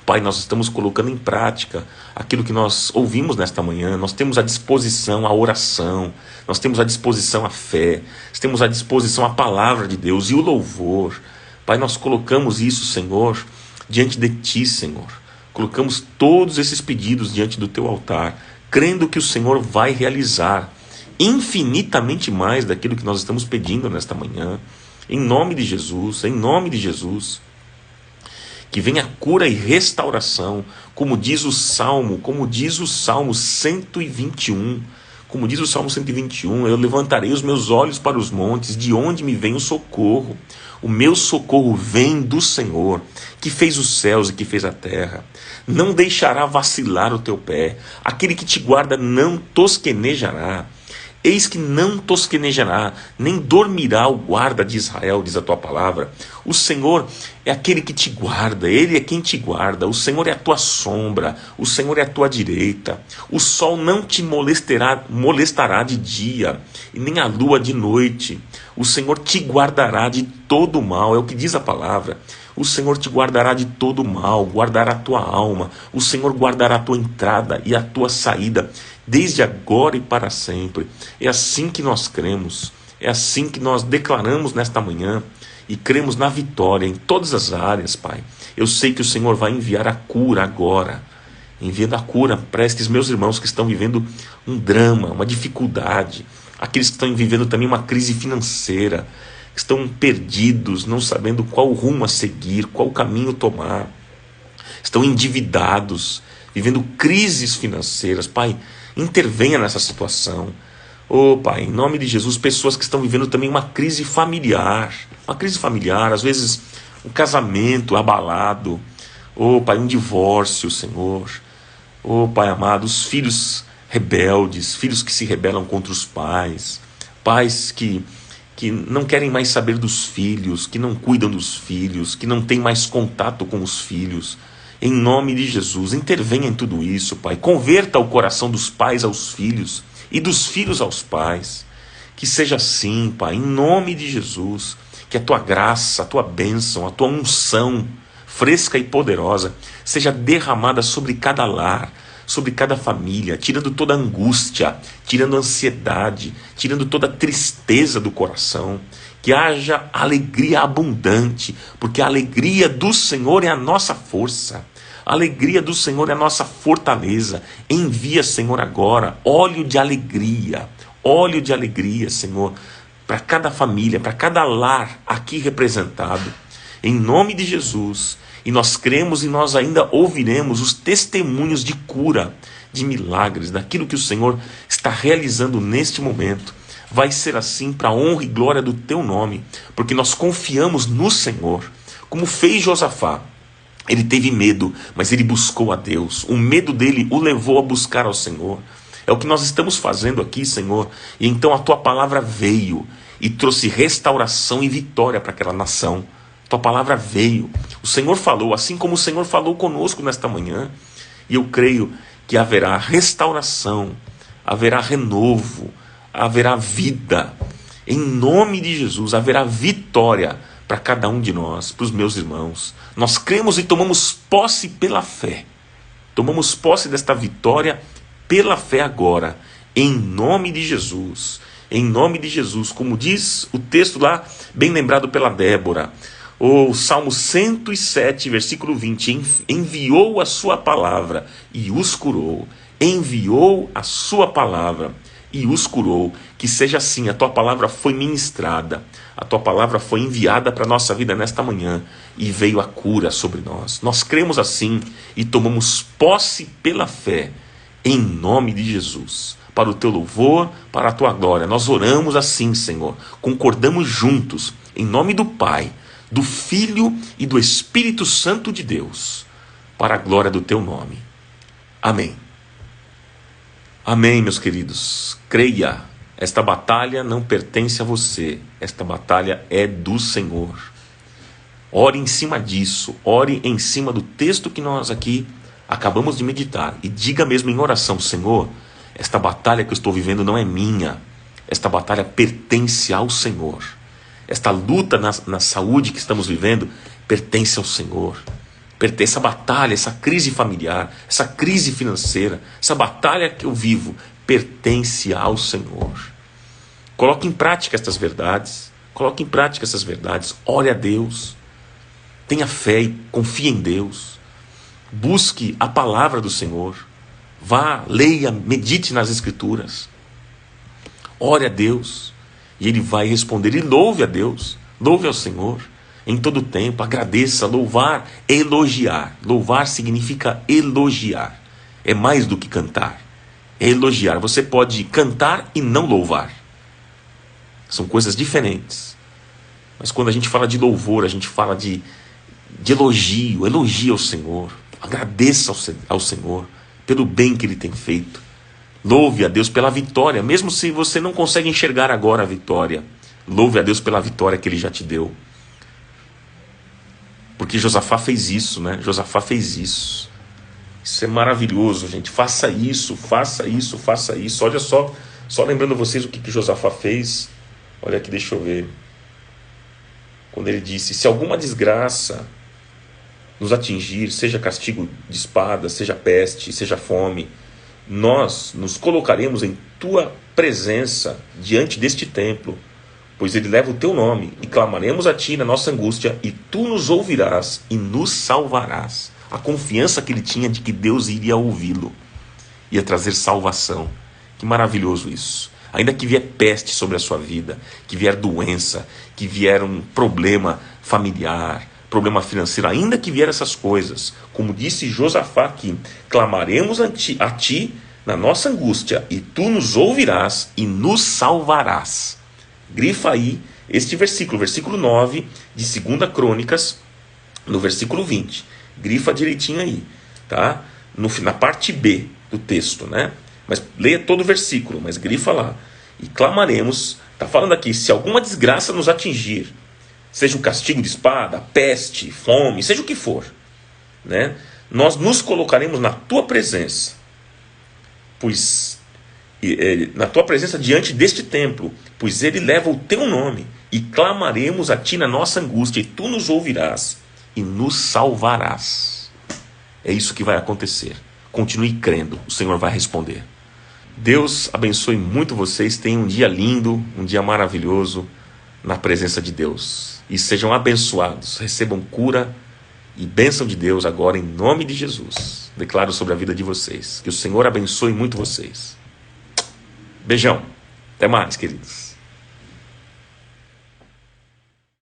Pai, nós estamos colocando em prática aquilo que nós ouvimos nesta manhã. Nós temos à disposição a oração, nós temos à disposição a fé, nós temos à disposição a palavra de Deus e o louvor. Pai, nós colocamos isso, Senhor, diante de Ti, Senhor. Colocamos todos esses pedidos diante do Teu altar, crendo que o Senhor vai realizar infinitamente mais daquilo que nós estamos pedindo nesta manhã. Em nome de Jesus, que venha cura e restauração, como diz o Salmo 121. Como diz o Salmo 121, eu levantarei os meus olhos para os montes, de onde me vem o socorro. O meu socorro vem do Senhor, que fez os céus e que fez a terra. Não deixará vacilar o teu pé. Aquele que te guarda não tosquenejará. Eis que não tosquenejará, nem dormirá o guarda de Israel, diz a tua palavra. O Senhor é aquele que te guarda, Ele é quem te guarda. O Senhor é a tua sombra, o Senhor é a tua direita. O sol não te molestará de dia, e nem a lua de noite. O Senhor te guardará de todo mal, é o que diz a palavra. O Senhor te guardará de todo mal, guardará a tua alma. O Senhor guardará a tua entrada e a tua saída, desde agora e para sempre. É assim que nós cremos, é assim que nós declaramos nesta manhã e cremos na vitória em todas as áreas, Pai. Eu sei que o Senhor vai enviar a cura agora, enviando a cura para estes meus irmãos que estão vivendo um drama, uma dificuldade, aqueles que estão vivendo também uma crise financeira, que estão perdidos, não sabendo qual rumo a seguir, qual caminho tomar, estão endividados, vivendo crises financeiras. Pai, intervenha nessa situação. Oh, Pai, em nome de Jesus, pessoas que estão vivendo também uma crise familiar, às vezes um casamento abalado. Oh, Pai, um divórcio, Senhor. Oh, Pai amado, os filhos rebeldes, filhos que se rebelam contra os pais, pais que não querem mais saber dos filhos, que não cuidam dos filhos, que não têm mais contato com os filhos. Em nome de Jesus, intervenha em tudo isso, Pai. Converta o coração dos pais aos filhos e dos filhos aos pais. Que seja assim, Pai, em nome de Jesus. Que a Tua graça, a Tua bênção, a Tua unção fresca e poderosa seja derramada sobre cada lar, sobre cada família, tirando toda a angústia, tirando a ansiedade, tirando toda a tristeza do coração. Que haja alegria abundante, porque a alegria do Senhor é a nossa força. A alegria do Senhor é a nossa fortaleza. Envia, Senhor, agora óleo de alegria, Senhor, para cada família, para cada lar aqui representado, em nome de Jesus. E nós cremos e nós ainda ouviremos os testemunhos de cura, de milagres, daquilo que o Senhor está realizando neste momento. Vai ser assim para a honra e glória do Teu nome, porque nós confiamos no Senhor, como fez Josafá. Ele teve medo, mas ele buscou a Deus. O medo dele o levou a buscar ao Senhor. É o que nós estamos fazendo aqui, Senhor. E então a Tua palavra veio e trouxe restauração e vitória para aquela nação. Tua palavra veio, o Senhor falou, assim como o Senhor falou conosco nesta manhã, e eu creio que haverá restauração, haverá renovo, haverá vida, em nome de Jesus, haverá vitória para cada um de nós, para os meus irmãos. Nós cremos e tomamos posse pela fé, tomamos posse desta vitória pela fé agora, em nome de Jesus, como diz o texto lá, bem lembrado pela Débora. O Salmo 107, versículo 20, enviou a sua palavra e os curou. Enviou a sua palavra e os curou. Que seja assim, a tua palavra foi ministrada, a tua palavra foi enviada para a nossa vida nesta manhã e veio a cura sobre nós. Nós cremos assim e tomamos posse pela fé, em nome de Jesus. Para o teu louvor, para a tua glória. Nós oramos assim, Senhor, concordamos juntos, em nome do Pai, do Filho e do Espírito Santo de Deus, para a glória do Teu nome. Amém. Amém, meus queridos. Creia, esta batalha não pertence a você, esta batalha é do Senhor. Ore em cima disso, ore em cima do texto que nós aqui acabamos de meditar, e diga mesmo em oração: Senhor, esta batalha que eu estou vivendo não é minha, esta batalha pertence ao Senhor. Esta luta na saúde que estamos vivendo pertence ao Senhor. Pertence à batalha, essa crise familiar, essa crise financeira, essa batalha que eu vivo, pertence ao Senhor. Coloque em prática estas verdades. Coloque em prática essas verdades. Ore a Deus. Tenha fé e confie em Deus. Busque a palavra do Senhor. Vá, leia, medite nas Escrituras. Ore a Deus. E Ele vai responder, e louve a Deus, louve ao Senhor, em todo tempo, agradeça. Louvar é elogiar, louvar significa elogiar, é mais do que cantar, é elogiar. Você pode cantar e não louvar, são coisas diferentes, mas quando a gente fala de louvor, a gente fala de elogio, elogie ao Senhor, agradeça ao Senhor, pelo bem que Ele tem feito, Louve a Deus pela vitória, mesmo se você não consegue enxergar agora a vitória. Louve a Deus pela vitória que Ele já te deu. Porque Josafá fez isso, né? Josafá fez isso. Isso é maravilhoso, gente. Faça isso, faça isso, faça isso. Olha só lembrando vocês o que Josafá fez. Olha aqui, deixa eu ver. Quando ele disse: se alguma desgraça nos atingir, seja castigo de espada, seja peste, seja fome, nós nos colocaremos em tua presença diante deste templo, pois ele leva o teu nome, e clamaremos a ti na nossa angústia, e tu nos ouvirás e nos salvarás. A confiança que ele tinha de que Deus iria ouvi-lo, ia trazer salvação. Que maravilhoso isso. Ainda que vier peste sobre a sua vida, que vier doença, que vier um problema familiar, problema financeiro, ainda que vier essas coisas, como disse Josafá aqui, clamaremos a ti na nossa angústia, e tu nos ouvirás e nos salvarás. Grifa aí este versículo, versículo 9 de 2 Crônicas, no versículo 20. Grifa direitinho aí, tá? Na parte B do texto, né? Mas leia todo o versículo, mas grifa lá. E clamaremos, está falando aqui, se alguma desgraça nos atingir, seja um castigo de espada, peste, fome, seja o que for, né? Nós nos colocaremos na tua presença, pois na tua presença diante deste templo, pois ele leva o teu nome, e clamaremos a ti na nossa angústia, e tu nos ouvirás e nos salvarás. É isso que vai acontecer. Continue crendo, o Senhor vai responder. Deus abençoe muito vocês, tenham um dia lindo, um dia maravilhoso na presença de Deus. E sejam abençoados, recebam cura e bênção de Deus agora em nome de Jesus. Declaro sobre a vida de vocês. Que o Senhor abençoe muito vocês. Beijão. Até mais, queridos.